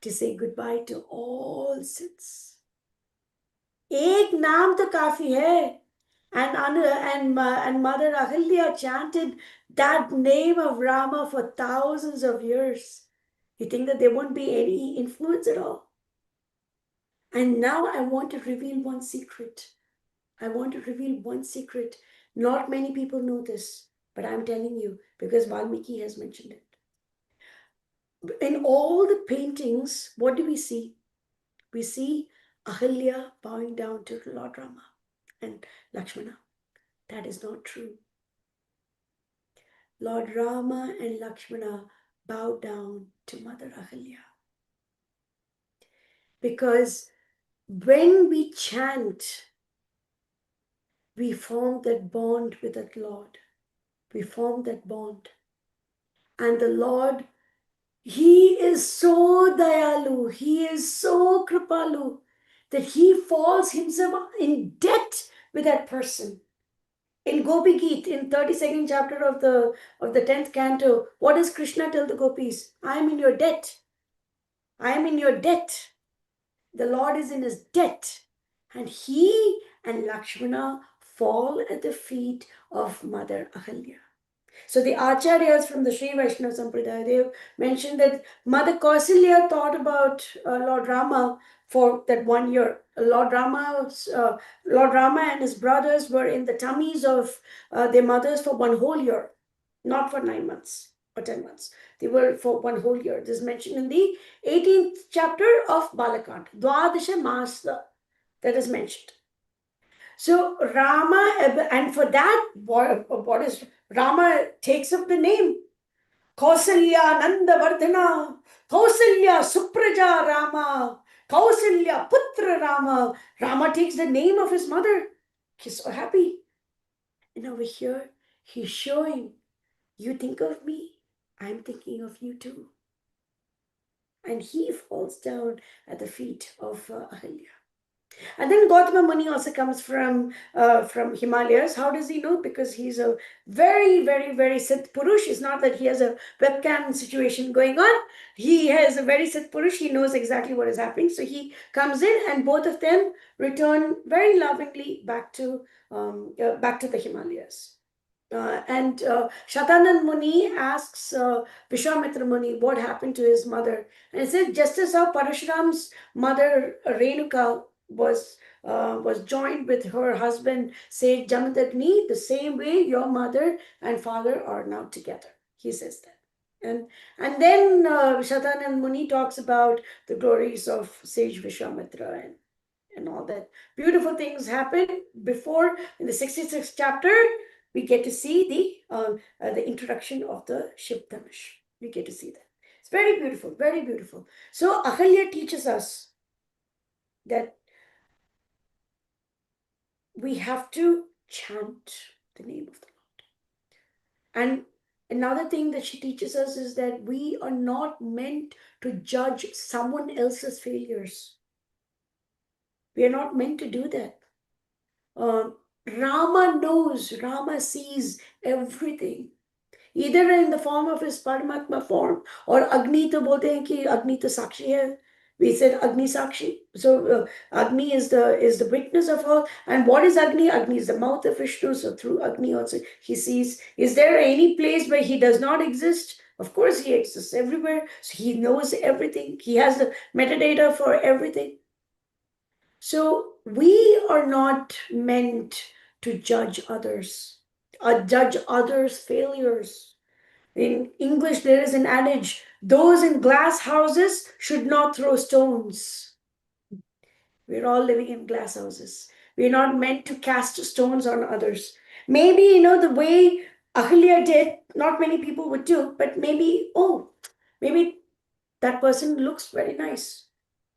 to say goodbye to all sins. एक नाम तो काफी है. And Mother Ahalya chanted that name of Rama for thousands of years. You think that there won't be any influence at all? And now I want to reveal one secret. I want to reveal one secret. Not many people know this, but I'm telling you because Valmiki has mentioned it. In all the paintings, what do we see? We see Ahalya bowing down to Lord Rama and Lakshmana. That is not true. Lord Rama and Lakshmana bowed down to Mother Ahalya. Because when we chant, we form that bond with that Lord. We form that bond. And the Lord, He is so dayalu, He is so kripalu, that He falls Himself in debt with that person. In Gopi Geet, in 32nd chapter of the 10th canto, what does Krishna tell the gopis? I am in your debt. I am in your debt. The Lord is in his debt. And he and Lakshmana fall at the feet of Mother Ahalya. So the Acharyas from the Sri Vaishnava Sampradaya, they have mentioned that Mother Kausalya thought about Lord Rama for that 1 year. Lord Rama and his brothers were in the tummies of their mothers for 1 whole year, not for 9 months or 10 months. They were for 1 whole year. This is mentioned in the 18th chapter of Balakand. Dwadasha Masa, that is mentioned. So Rama, and for that, what is Rama takes up the name Kausalya Nanda Vardhana, Kausalya Supraja Rama, Kausalya Putra Rama. Rama takes the name of his mother. He's so happy. And over here, he's showing, you think of me, I'm thinking of you too. And he falls down at the feet of Ahalya. And then Gautama Muni also comes from Himalayas. How does he know? Because he's a very, very, very Siddh Purush. It's not that he has a webcam situation going on. He has a very Siddh Purush. He knows exactly what is happening. So he comes in and both of them return very lovingly back to the Himalayas. And Shatanand Muni asks Vishwamitra Muni what happened to his mother. And he said, just as how Parashuram's mother Renuka was joined with her husband, say Jamadagni, the same way your mother and father are now together. He says that. And then Shatanand Muni talks about the glories of sage Vishwamitra and all that. Beautiful things happen before, in the 66th chapter, we get to see the introduction of the Shiv Dhanush. We get to see that. It's very beautiful, very beautiful. So Ahalya teaches us that we have to chant the name of the Lord. And another thing that she teaches us is that we are not meant to judge someone else's failures. We are not meant to do that. Rama knows, Rama sees everything. Either in the form of his Paramatma form or Agni to bolte hain ki Agni to Sakshi hai. We said Agni Sakshi. So Agni is the witness of all. And what is Agni? Agni is the mouth of Vishnu. So through Agni also he sees. Is there any place where he does not exist? Of course he exists everywhere. So he knows everything. He has the metadata for everything. So we are not meant to judge others, judge others' failures. In English, there is an adage, those in glass houses should not throw stones. We're all living in glass houses. We're not meant to cast stones on others. Maybe, the way Ahalya did, not many people would do, but maybe that person looks very nice.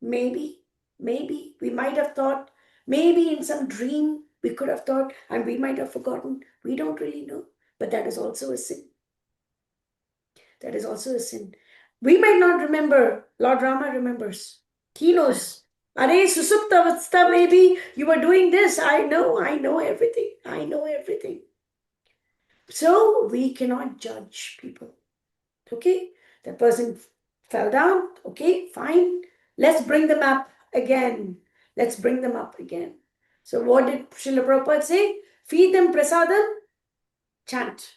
Maybe we might have thought, maybe in some dream we could have thought, and we might have forgotten. We don't really know. But that is also a sin. That is also a sin. We might not remember. Lord Rama remembers. He knows. Are susupta avastha, maybe you were doing this. I know everything. I know everything. So we cannot judge people. Okay? That person Fell down. Okay, fine. Let's bring them up again. Let's bring them up again. So what did Srila Prabhupada say? Feed them prasadam, chant.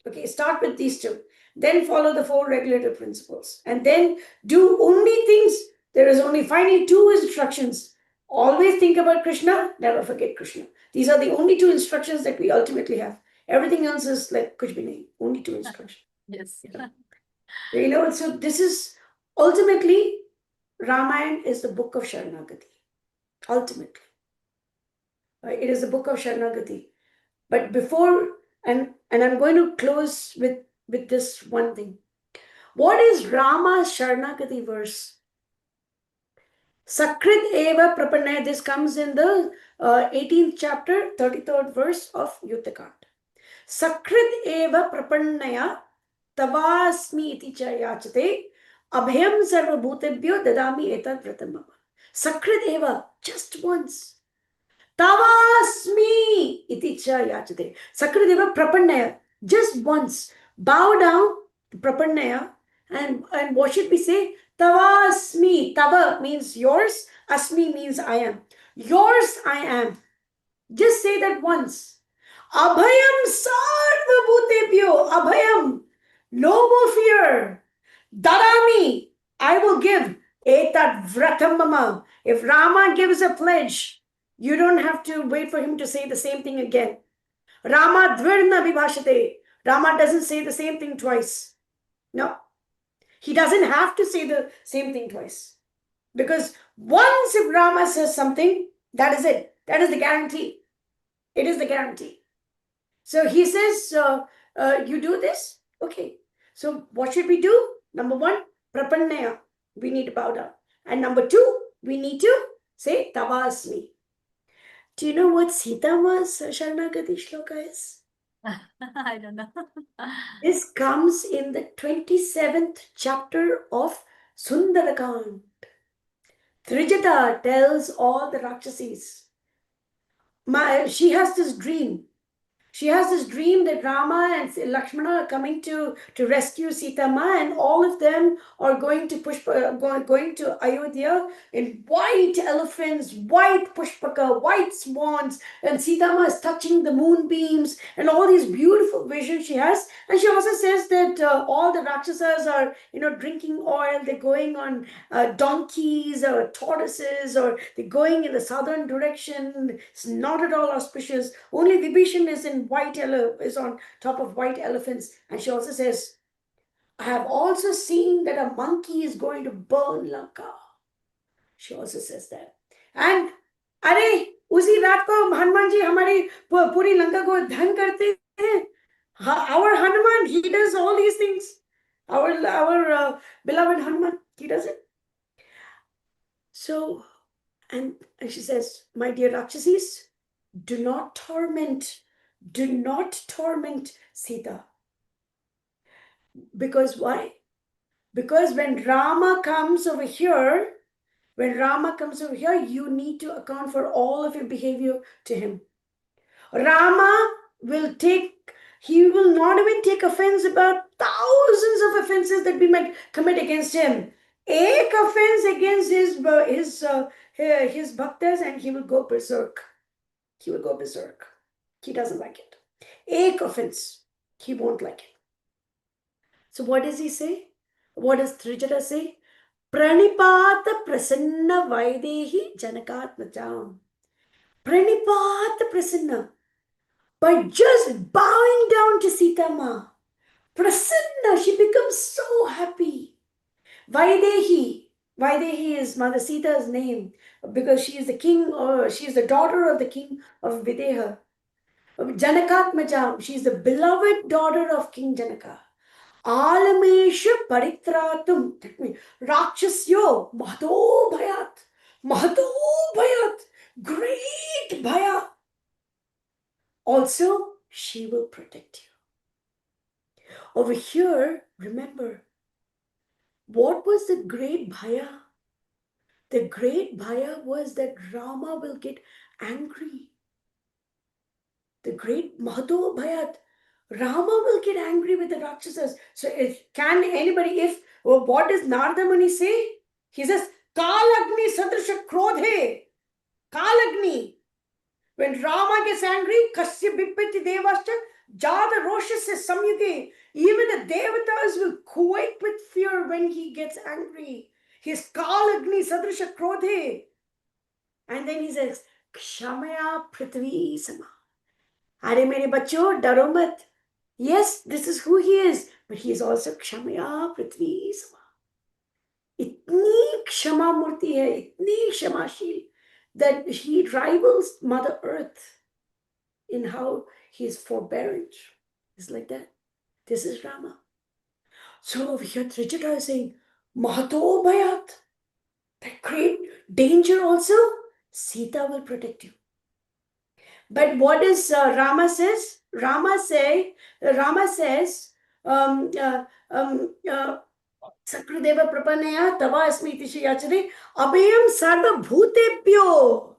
Okay, start with these two. Then follow the 4 regulative principles. And then do only things. There is only finally 2 instructions. Always think about Krishna, never forget Krishna. These are the only 2 instructions that we ultimately have. Everything else is like kuch bhi nahi. Only 2 instructions. Yes. So this is ultimately Ramayan is the book of Sharanagati. Ultimately. It is the book of Sharanagati. But before, and I'm going to close with this one thing. What is Rama's Sharanagati verse? Sakrit eva prapanaya. This comes in the 18th chapter, 33rd verse of Yuddhakand. Sakrit eva prapanaya tavasmi iti cha yachate abhyam sarvabhutebhyo dadami etad vratam. Sakrit eva, just once. Tavasmi iti cha yachate. Sakrideva prapannaya. Just once. Bow down, prapannaya. And what should we say? Tavasmi. Tava means yours. Asmi means I am. Yours I am. Just say that once. Abhayam sarva bhutebhyo. Abhayam. No more fear. Darami. I will give. Etat vratam mama. If Rama gives a pledge, you don't have to wait for him to say the same thing again. Rama dvirna vibhashate. Rama doesn't say the same thing twice. No. He doesn't have to say the same thing twice. Because once if Rama says something, that is it. That is the guarantee. It is the guarantee. So he says, you do this? Okay. So what should we do? Number 1, prapannaya. We need to bow down. And number 2, we need to say tavasmi. Do you know what Sita was Sharanagati shloka is? I don't know. This comes in the 27th chapter of Sundarakand. Trijata tells all the Rakshasis. She has this dream. She has this dream that Rama and Lakshmana are coming to rescue Sita Ma, and all of them are going to going to Ayodhya in white elephants, white pushpaka, white swans, and Sita Ma is touching the moonbeams and all these beautiful visions she has. And she also says that all the Rakshasas are drinking oil. They're going on donkeys or tortoises, or they're going in the southern direction. It's not at all auspicious. Only Vibhishan is in is on top of white elephants. And she also says, I have also seen that a monkey is going to burn Lanka. She also says that. And अरे उसी रात को हनुमान जी हमारी पूरी लंका को धन करते हैं. Our Hanuman, he does all these things. Our beloved Hanuman, he does it. So, and she says, my dear Rakshasis, do not torment Sita. Because why? Because when Rama comes over here, you need to account for all of your behavior to him. Rama will he will not even take offense about thousands of offenses that we might commit against him. Ek offense against his bhaktas and he will go berserk. He doesn't like it. Ek offense, he won't like it. So what does he say? What does Trijata say? Pranipata prasanna vaidehi janakatmacham. Pranipata prasanna. By just bowing down to Sita Ma, prasanna, she becomes so happy. Vaidehi is Mother Sita's name because she is the king, or she is the daughter of the king of Videha. Janakatmacham, she is the beloved daughter of King Janaka. Alamesha paritratum. That means Rakshasyo Mahato Bhayat. Great Bhaya. Also, she will protect you. Over here, remember, what was the great Bhaya? The great Bhaya was that Rama will get angry. The great Mahato Bhayat. Rama will get angry with the Rakshasas. So can anybody, what does Narada Muni say? He says, Kalagni sadrisha krodhe. Kalagni. When Rama gets angry, Kasya Bipati Devascha, Jada Roshasya Samyuge. Even the Devatas will quake with fear when he gets angry. His Kalagni sadrisha krodhe. And then he says, Kshamaya Prithvi Sama. Are mere bachcho, daro mat. Yes, this is who he is, but he is also Kshamaya Prithvi Sama. Itni Kshama Murti hai, itni Kshamashi, that he rivals Mother Earth in how he is forbearant. It's like that. This is Rama. So over here, Tricharya is saying, Mahato Bhayat, that great danger also, Sita will protect you. But what does Rama says? Rama says, Sakradeva Prapanaya Tava Asmiti Shiyachare Abhayam Sarva Bhutebhyo.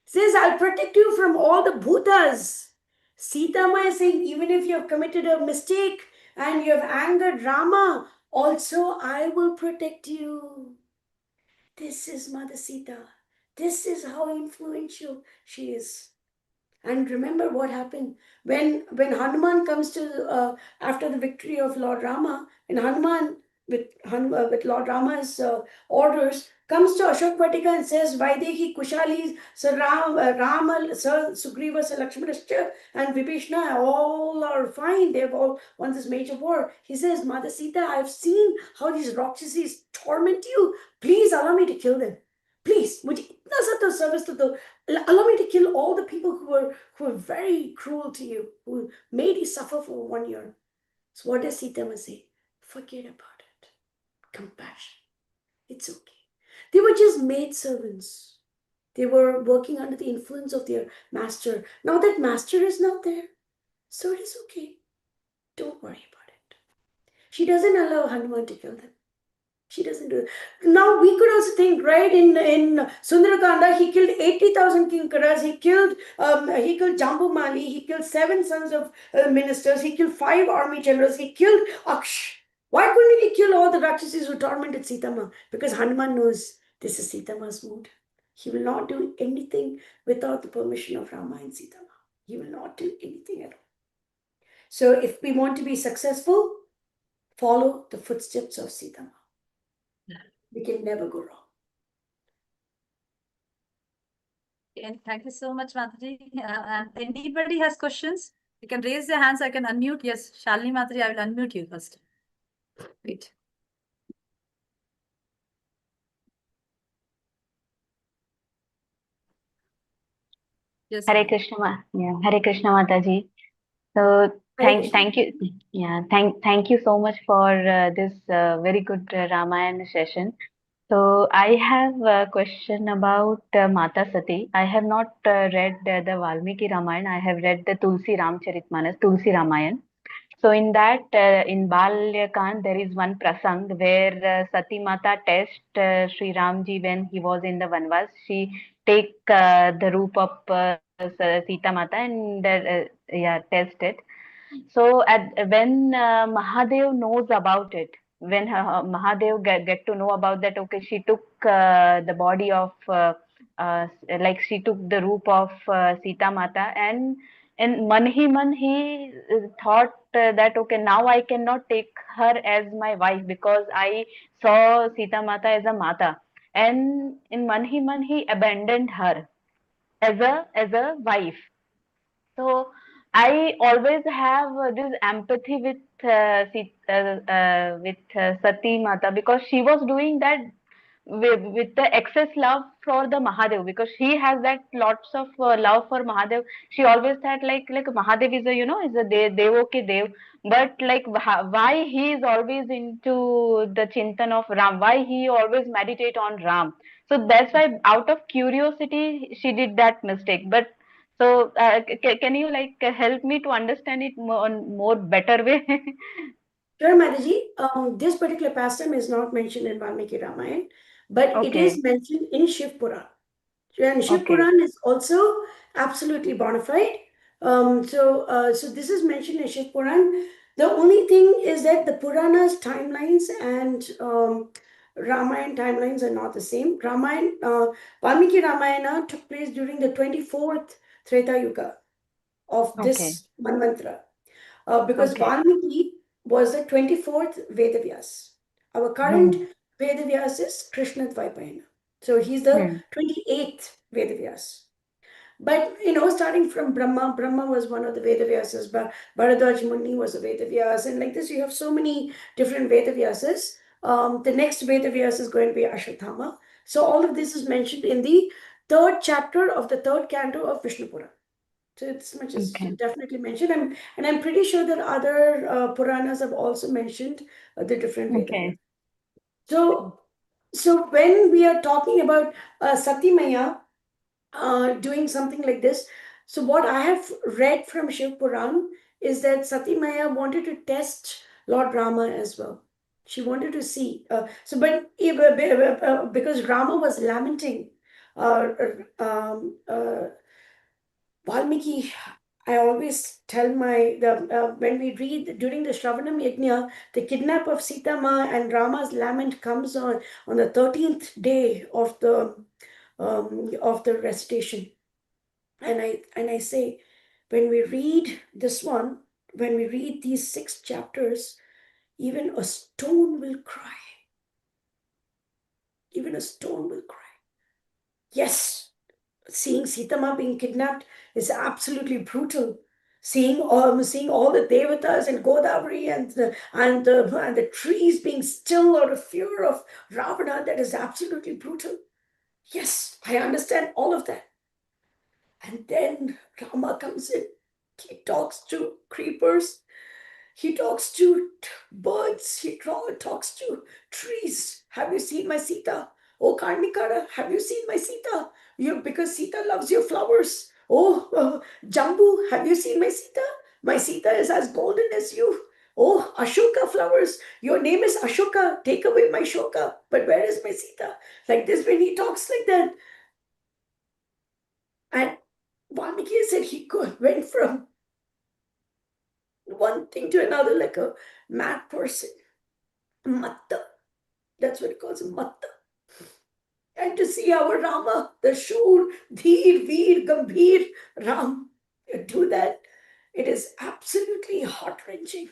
Says, I'll protect you from all the bhutas. Sita Ma is saying, even if you have committed a mistake and you have angered Rama, also I will protect you. This is Mother Sita. This is how influential she is. And remember what happened when Hanuman comes to after the victory of Lord Rama, and Hanuman with Lord Rama's orders comes to Ashok Vatika and says, Vaidehi Kushali, Sir Rama, Sir Sugriva, Sir Lakshmanascha, and Vibhishna all are fine. They've all won this major war. He says, Mother Sita, I've seen how these Rakshasas torment you. Please allow me to kill them. Please, mujhe itna sa to service to do. Allow me to kill all the people who were very cruel to you, who made you suffer for 1 year. So what does Sita say? Forget about it. Compassion. It's okay. They were just maid servants. They were working under the influence of their master. Now that master is not there, so it is okay. Don't worry about it. She doesn't allow Hanuman to kill them. She doesn't do it. Now we could also think, right? In Sundarakanda, he killed 80,000 Kinkaras. He killed Jambumali. He killed 7 sons of ministers. He killed 5 army generals. He killed Aksh. Why couldn't he kill all the Rakshasas who tormented Sitama? Because Hanuman knows this is Sitama's mood. He will not do anything without the permission of Rama and Sitama. He will not do anything at all. So if we want to be successful, follow the footsteps of Sitama. We can never go wrong. And thank you so much, Mataji. And anybody has questions, you can raise their hands. I can unmute. Yes, Shalini Mataji, I will unmute you first. Wait. Yes. Hare Krishna, Hare Krishna Mataji. So thank you, thank you so much for this very good Ramayana session. So I have a question about Mata Sati. I have not read the Valmiki Ramayana. I have read the Tulsi Ramcharitmanas, Tulsi Ramayan. So in that, in Balyakand, there is one prasang where Sati Mata test Sri Ramji when he was in the Vanvas. She take the roop of Sita Mata and test it. So when Mahadev knows about it, when Mahadev get to know about that, okay, she took the body of like she took the roop of Sita Mata, and in man he thought that okay, now I cannot take her as my wife because I saw Sita Mata as a Mata, and in man he abandoned her as a wife. So I always have this empathy with Sati Mata because she was doing that with the excess love for the Mahadev, because she has that lots of love for Mahadev. She always thought like Mahadev is a is a Devo ke Dev, but like why he is always into the chintan of Ram, why he always meditate on Ram. So that's why out of curiosity she did that mistake. But so can you help me to understand it more better way? Sure, Mataji. This particular pastime is not mentioned in Valmiki Ramayana, but it is Okay, mentioned in Shiv Puran. And Shiv okay, Puran is also absolutely bona fide. So this is mentioned in Shiv Puran. The only thing is that the Puranas timelines and Ramayan timelines are not the same. Valmiki Ramayana took place during the 24th Treta Yuga of Okay. this Manvantara. Because Okay. Valmiki was the 24th Vedavyas. Our current Hmm. Vedavyas is Krishna Dvaipayana. So he's the Hmm. 28th Vedavyas. But starting from Brahma was one of the Vedavyasas, but Bharadwaj Muni was a Vedavyas, and like this, you have so many different Vedavyasas. The next Vedavyas is going to be Ashwatthama. So all of this is mentioned in the third chapter of the third canto of Vishnu Puran. So it's much as Okay. definitely mentioned, and I'm pretty sure that other Puranas have also mentioned the different Vedavyas. Okay. So, so when we are talking about Sati Maya, doing something like this. So what I have read from Shiv Puran is that Sati Maya wanted to test Lord Rama as well. She wanted to see. Because Rama was lamenting, uh, Valmiki, I always tell when we read during the Shravanam Yajna, the kidnap of Sita Ma and Rama's lament comes on the 13th day of the recitation. And I say, when we read this one, when we read these 6 chapters, even a stone will cry. Even a stone will cry. Yes, seeing Sita Ma being kidnapped is absolutely brutal. Seeing all the devatas and Godavari and the trees being still out of fear of Ravana, that is absolutely brutal. Yes, I understand all of that. And then Rama comes in. He talks to creepers. He talks to birds. He talks to trees. Have you seen my Sita? Oh, Karnikara, have you seen my Sita? Because Sita loves your flowers. Oh, Jambu, have you seen my Sita? My Sita is as golden as you. Oh, Ashoka flowers, your name is Ashoka. Take away my Shoka. But where is my Sita? Like this, when he talks like that. And Valmiki said he went from one thing to another like a mad person. Matta. That's what he calls him, Matta. And to see our Rama, the Shur, Dheer, Veer, Gambhir Ram, do that, it is absolutely heart wrenching.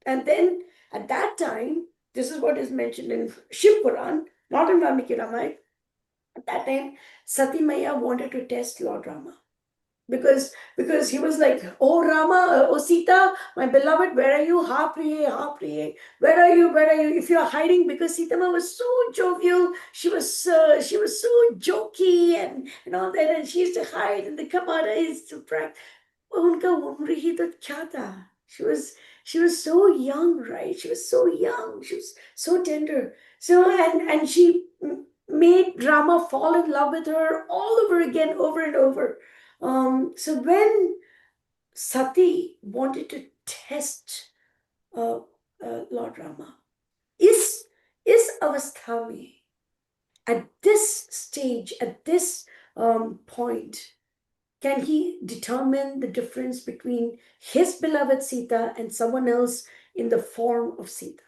And then at that time, this is what is mentioned in Shiv Puran, not in Valmiki Ramayana. At that time, Sati Maya wanted to test Lord Rama. Because he was like, oh Rama, oh Sita, my beloved, where are you? Ha Priye, where are you? If you are hiding, because Sita Ma was so jovial, she was so jokey and all that, and she used to hide in the kamara, is to practice. उनका उम्र ही तो क्या था? She was so young, right? She was so young. She was so tender. So and she made Rama fall in love with her all over again, over and over. So when Sati wanted to test uh, Lord Rama, is avastha mein, at this stage, at this point, can he determine the difference between his beloved Sita and someone else in the form of Sita?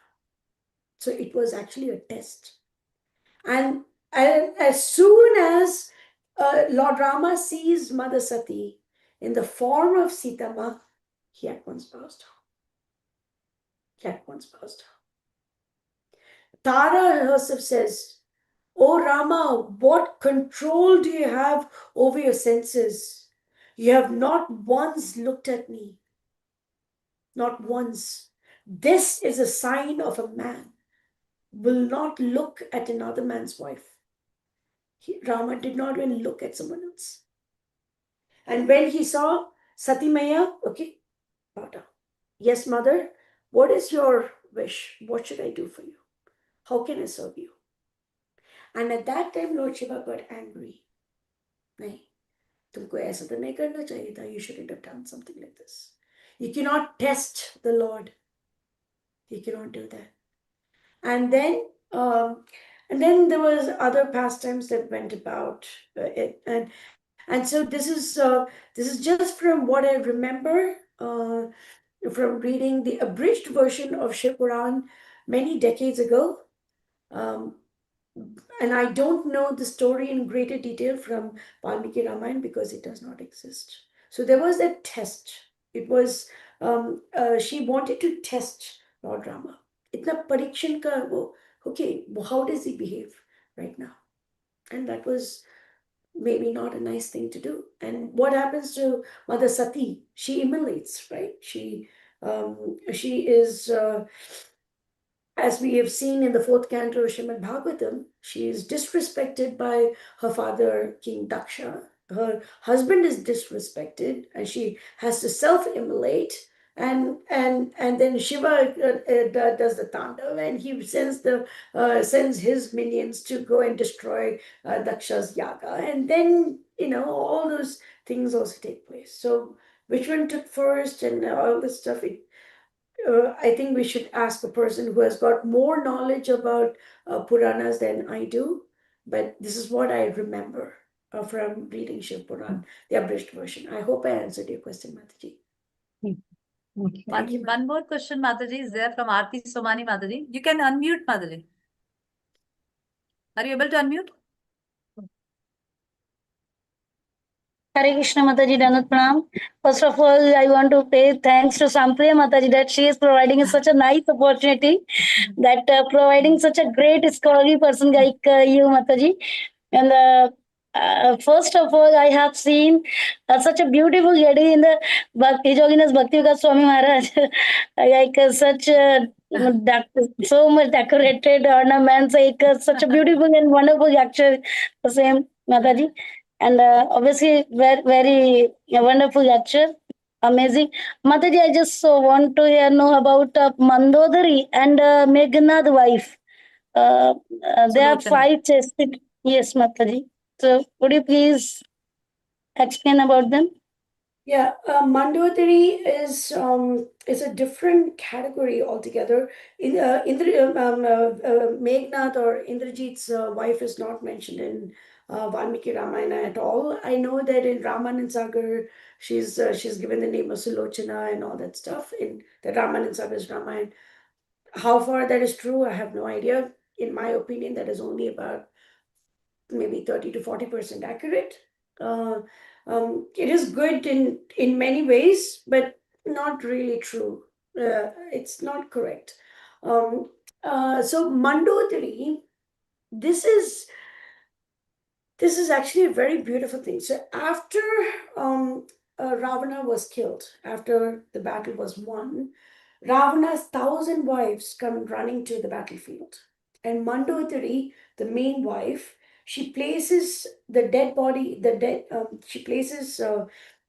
So it was actually a test. And as soon as Lord Rama sees Mother Sati in the form of Sita Ma, he at once bows down. He at once bows down. Tara herself says, "Oh Rama, what control do you have over your senses? You have not once looked at me. Not once. This is a sign of a man will not look at another man's wife." Rama did not even look at someone else. And when he saw Sati Maya, okay, bow down. Yes, mother, what is your wish? What should I do for you? How can I serve you? And at that time, Lord Shiva got angry. नहीं, तुमको ऐसा तो नहीं करना चाहिए था. You shouldn't have done something like this. You cannot test the Lord. You cannot do that. And then there was other pastimes that went about it. And so this is just from what I remember from reading the abridged version of Shiv Puran many decades ago. Um, and I don't know the story in greater detail from Valmiki Ramayan because it does not exist. So there was that test. It was she wanted to test Lord Rama. Itna parikshan ka wo, okay, how does he behave right now? And that was maybe not a nice thing to do. And what happens to Mother Sati? She immolates, right? She is as we have seen in the fourth canto of Srimad Bhagavatam, she is disrespected by her father, King Daksha. Her husband is disrespected, and she has to self-immolate. And then Shiva does the Tandav, and he sends his minions to go and destroy Daksha's yaga, and then all those things also take place. So which one took first, and all this stuff? I think we should ask a person who has got more knowledge about Puranas than I do. But this is what I remember from reading Shiv Puran, the abridged version. I hope I answered your question, Mataji. Okay. Thank you, One more question, Mataji, is there from Aarti Somani, Mataji. You can unmute, Mataji. Are you able to unmute? Hare Krishna Mataji, Danat Pranam. First of all, I want to pay thanks to Shyampriya Mataji that she is providing such a nice opportunity, that providing such a great scholarly person like you, Mataji. And first of all, I have seen such a beautiful lady in the His Holiness Bhakti Vikas Swami Maharaj, like such so much decorated ornaments, like such a beautiful and wonderful lecture, the same Mataji. And obviously, very wonderful lecture. Amazing. Mataji, I just want to know about Mandodari and Meghnad's wife. They are Sulochana. five chested. Yes, Mataji. So, would you please explain about them? Yeah, Mandodari is a different category altogether. Meghnad or Indrajit's wife is not mentioned in Valmiki Ramayana at all. I know that in Ramanand Sagar, she's given the name of Sulochana and all that stuff in the Ramanand Sagar's Ramayana. How far that is true, I have no idea. In my opinion, that is only about maybe 30 to 40% accurate. It is good in many ways, but not really true. It's not correct. So Mandodari, this is actually a very beautiful thing. So after Ravana was killed, after the battle was won, Ravana's 1,000 wives come running to the battlefield. And Mandodari, the main wife, she places the dead body, she places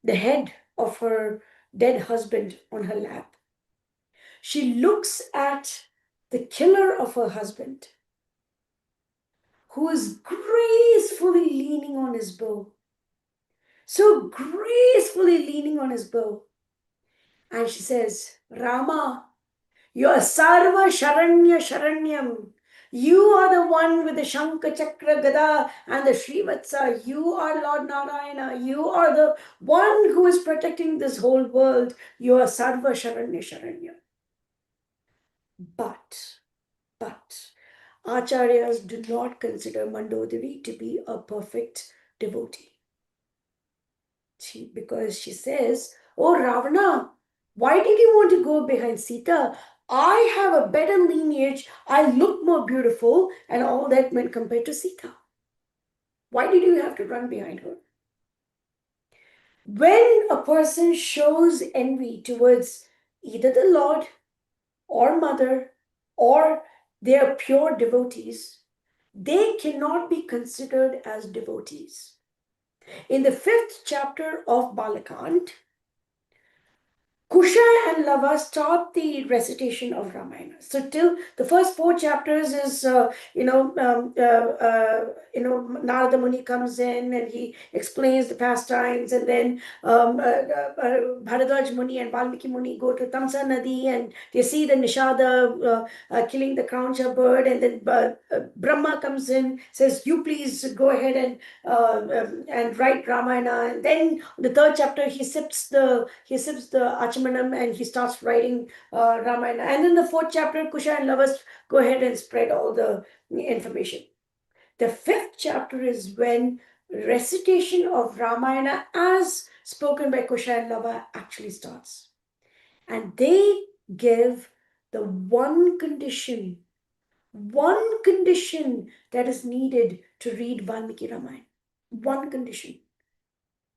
the head of her dead husband on her lap. She looks at the killer of her husband, who is gracefully leaning on his bow. So gracefully leaning on his bow. And she says, Rama, you are Sarva Sharanya Sharanyam. You are the one with the Shankha Chakra Gada and the Srivatsa. You are Lord Narayana. You are the one who is protecting this whole world. You are Sarva Sharanya Sharanyam. But Acharyas do not consider Mandodari to be a perfect devotee. Because she says, oh Ravana, why did you want to go behind Sita? I have a better lineage, I look more beautiful, and all that when compared to Sita. Why did you have to run behind her? When a person shows envy towards either the Lord or Mother or their pure devotees, they cannot be considered as devotees. In the 5th chapter of Balakand, Kusha and Lava start the recitation of Ramayana. So till the first 4 chapters is, Narada Muni comes in and he explains the pastimes, and then Bharadwaj Muni and Valmiki Muni go to Tamsa Nadi and they see the Nishada killing the crowned bird, and then Brahma comes in, says, "You please go ahead and write Ramayana." And then the 3rd chapter he sips the Achamanam and he starts writing Ramayana. And then the 4th chapter, Kusha and Lavas go ahead and spread all the information. The 5th chapter is when recitation of Ramayana as spoken by Kusha and Lava actually starts. And they give the one condition that is needed to read Valmiki Ramayana. One condition.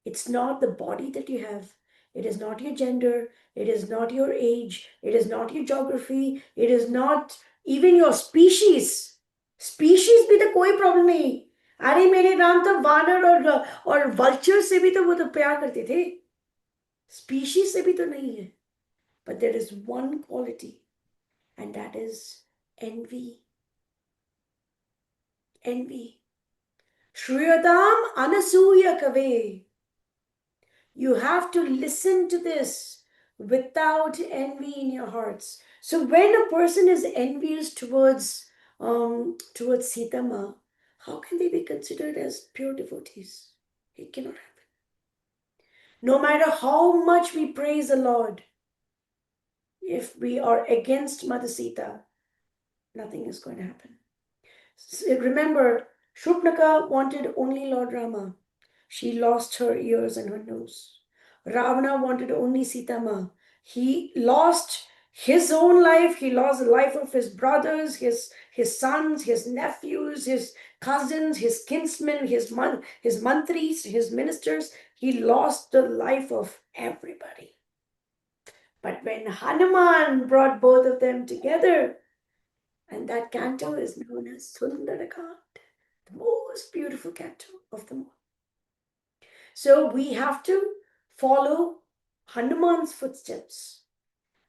It's not the body that you have. It is not your gender. It is not your age. It is not your geography. It is not even your species. Species भी तो कोई problem नहीं. अरे मेरे राम तो वानर और vulture से भी तो वो तो प्यार करते थे. Species से भी तो नहीं है. But there is one quality, and that is envy. Envy. Shruyatam anasuya kave. You have to listen to this without envy in your hearts. So when a person is envious towards Sita Ma, how can they be considered as pure devotees? It cannot happen. No matter how much we praise the Lord, if we are against Mother Sita, nothing is going to happen. So remember, Shupnaka wanted only Lord Rama. She lost her ears and her nose. Ravana wanted only Sita Ma. He lost his own life. He lost the life of his brothers, his sons, his nephews, his cousins, his kinsmen, his mantris, his ministers. He lost the life of everybody. But when Hanuman brought both of them together, and that canto is known as Sundarakand, the most beautiful canto of them all. So we have to follow Hanuman's footsteps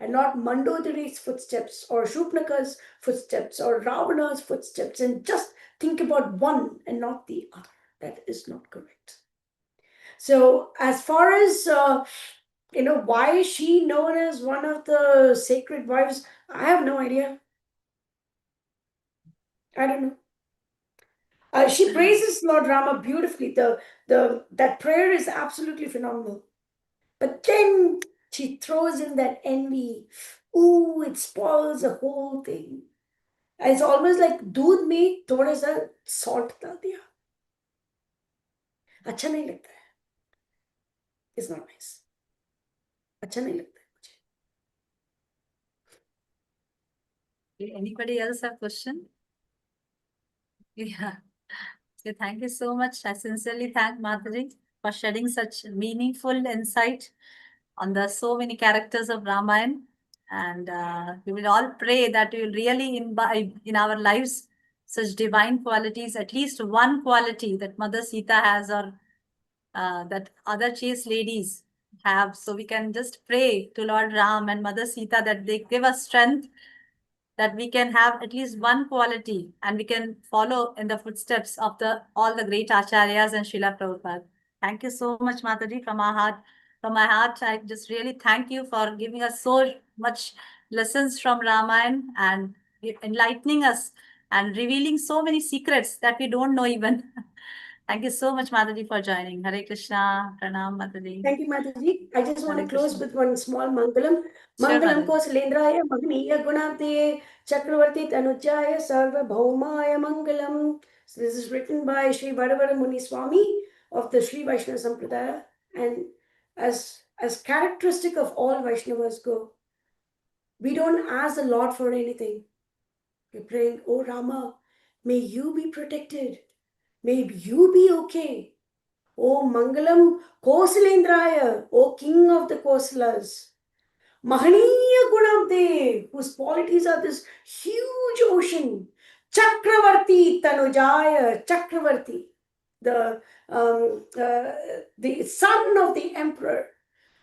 and not Mandodari's footsteps or Shupnaka's footsteps or Ravana's footsteps, and just think about one and not the other. That is not correct. So as far as why is she known as one of the sacred wives, I have no idea. I don't know. She praises Lord Rama beautifully. That prayer is absolutely phenomenal. But then she throws in that envy. Ooh, it spoils the whole thing. It's almost like दूध में थोड़ा सा salt डाल दिया. अच्छा नहीं लगता है. It's not nice. अच्छा नहीं लगता है मुझे. Anybody else have question? Yeah. So thank you so much. I sincerely thank Madhuri for shedding such meaningful insight on the so many characters of Ramayana. And we will all pray that we will really imbibe in our lives such divine qualities, at least one quality that Mother Sita has, or that other chaste ladies have. So we can just pray to Lord Ram and Mother Sita that they give us strength, that we can have at least one quality and we can follow in the footsteps of all the great acharyas and Srila Prabhupada. Thank you so much, Mataji, from our heart. From my heart, I just really thank you for giving us so much lessons from Ramayana and enlightening us and revealing so many secrets that we don't know even. Thank you so much, Mataji, for joining. Hare Krishna, Pranam, Mataji. Thank you, Mataji. I just want Hare to close Krishna. with one small Mangalam. Sure, Mangalam Mataji. ko Silendraya Magniya Gunate Chakravarti Tanujaya Sarvabhaumaya Mangalam. So this is written by Sri Vadavara Muni Swami of the Sri Vaishnava Sampradaya. And as characteristic of all Vaishnavas go, we don't ask the Lord for anything. We're praying, oh Rama, may you be protected. May you be okay. O Mangalam Kosilendraya, O King of the Kosalas, Mahaniya Gunabdev, whose qualities are this huge ocean, Chakravarti Tanujaya, Chakravarti, the son of the emperor,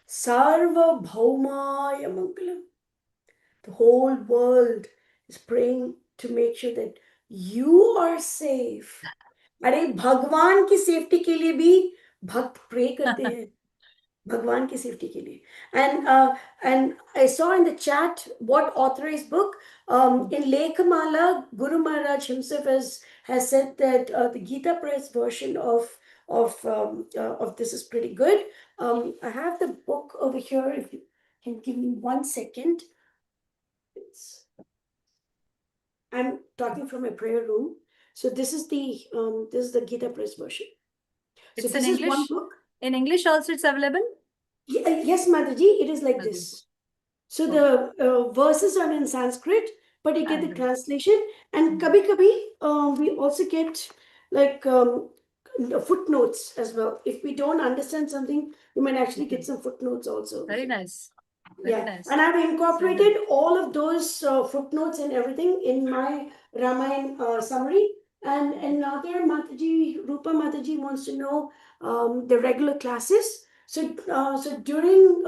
Sarva Bhaumaya Mangalam. The whole world is praying to make sure that you are safe. अरे भगवान की safety के लिए भी भक्त pray करते हैं, भगवान की सेफ्टी के लिए. And I saw in the chat what authorized book. In Lekhamala, Guru Maharaj himself has said that the Gita Press version of this is pretty good. I have the book over here. If you can give me 1 second. I'm talking from a prayer room. So this is the Gita Press version. So It's this in is one English? book. In English also it's available? Yes, Mataji, it is like Okay. this. So the verses are in Sanskrit, but you get the translation, and kabhi we also get like footnotes as well. If we don't understand something, we might actually get some footnotes also. Very nice. Very Yeah, nice. and I've incorporated all of those footnotes and everything in my Ramayan summary. And another Mataji, Rupa Mataji wants to know the regular classes. So during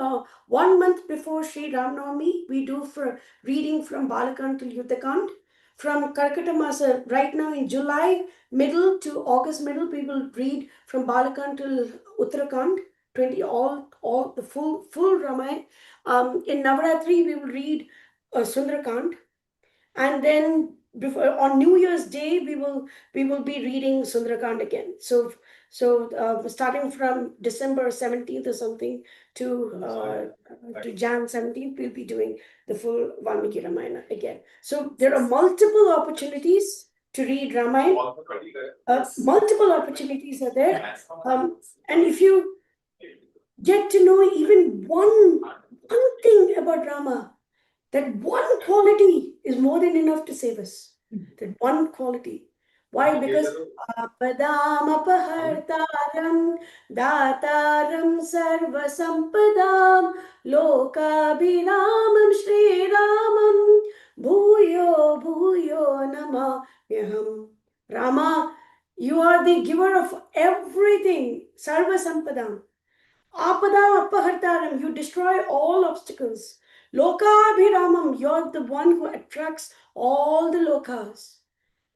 1 month before Sri Ram Navami, we do for reading from Balakand to Yuddhakand. From Karkata Masa, right now in July middle to August middle, we will read from Balakand till Uttarakhand, 20 all the full Ramayana. In Navaratri, we will read Sundarakand, and then on New Year's Day, we will be reading Sundarakand again. So starting from December 17th or something to Jan 17th, we'll be doing the full Valmiki Ramayana again. So there are multiple opportunities to read Ramayana. Multiple opportunities are there, and if you get to know even one thing about Rama, that one quality is more than enough to save us. That one quality. Why? Because Apadam Apahartaram Dataram Sarva Sampadam Lokabhiramam Shri Ramam Bhuyo Bhuyo Namaham. Rama, you are the giver of everything. Sarva Sampadam. Apadam Apahartaram, you destroy all obstacles. Lokabhiramam, you're the one who attracts all the lokas.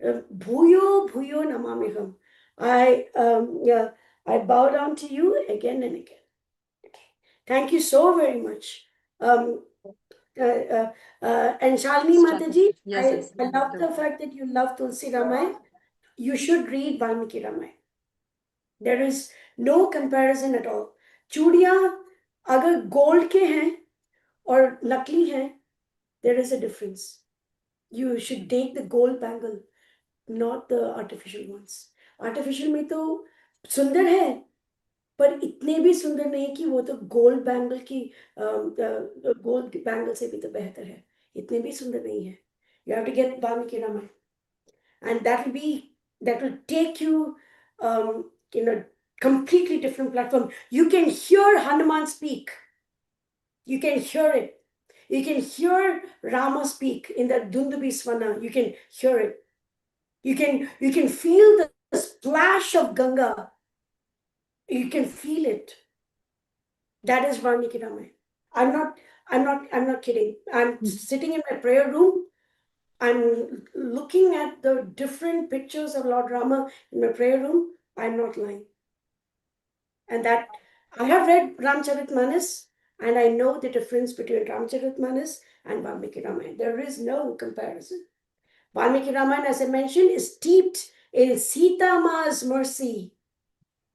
Bhuyo Bhuyo Namamiham. I bow down to you again and again. Okay. Thank you so very much. And Shalini Mataji, Yes, I love the fact that you love Tulsi Ramayana. You should read Valmiki Ramayana. There is no comparison at all. चूड़ियां अगर gold के हैं और नकली हैं, there is a difference. You should take the gold bangle, not the artificial ones. Artificial में तो सुंदर है, पर इतने भी सुंदर नहीं कि वो तो गोल्ड बैंगल की गोल्ड बैंगल से भी तो बेहतर है. इतने भी सुंदर नहीं है. You have to get Valmiki Ramayana, and that will take you in a completely different platform. You can hear Hanuman speak. You can hear it. You can hear Rama speak in the Dundubi Svana. You can hear it. You can feel the splash of Ganga. You can feel it. That is Valmiki Ramayana. I'm not kidding. I'm sitting in my prayer room. I'm looking at the different pictures of Lord Rama in my prayer room. I'm not lying. And that I have read Ramcharitmanas, and I know the difference between Ramcharitmanas and Valmiki Ramayana. There is no comparison. Valmiki Ramayana, as I mentioned, is steeped in Sita Ma's mercy.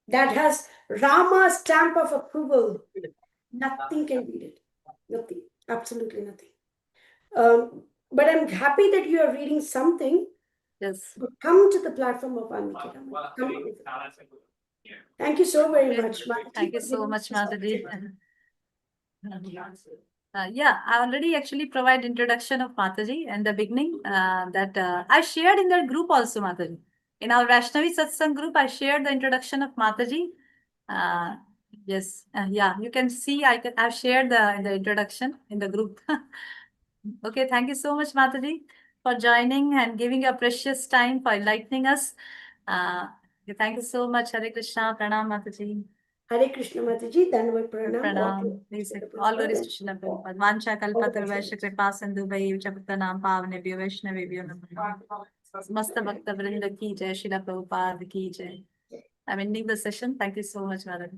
That has Rama's stamp of approval. Nothing can beat it. Nothing. Absolutely nothing. But I'm happy that you are reading something. Yes. But come to the platform of Valmiki Ramayana. Thank you so very much, Mataji. Thank you so much, Mataji. Yeah, I already actually provide introduction of Mataji in the beginning that I shared in that group also, Mataji. In our Vaishnavi Satsang group, I shared the introduction of Mataji. Yes, yeah, you can see I've shared the introduction in the group. Okay, thank you so much, Mataji, for joining and giving your precious time for enlightening us. Thank you so much. Hare Krishna. Pranam, Mataji. Hare Krishna Mataji, Dandavat Pranam. Pranam. Please, all glories to Srila Prabhupada. Vancha kalpatarvaisha kripa sindhu bhai chapatanam pavnebhyo vaishnavebhyo namaha. Masta bhakta vrinda ki jai, Srila Prabhupada ki jai. I'm ending the session. Thank you so much, Madam.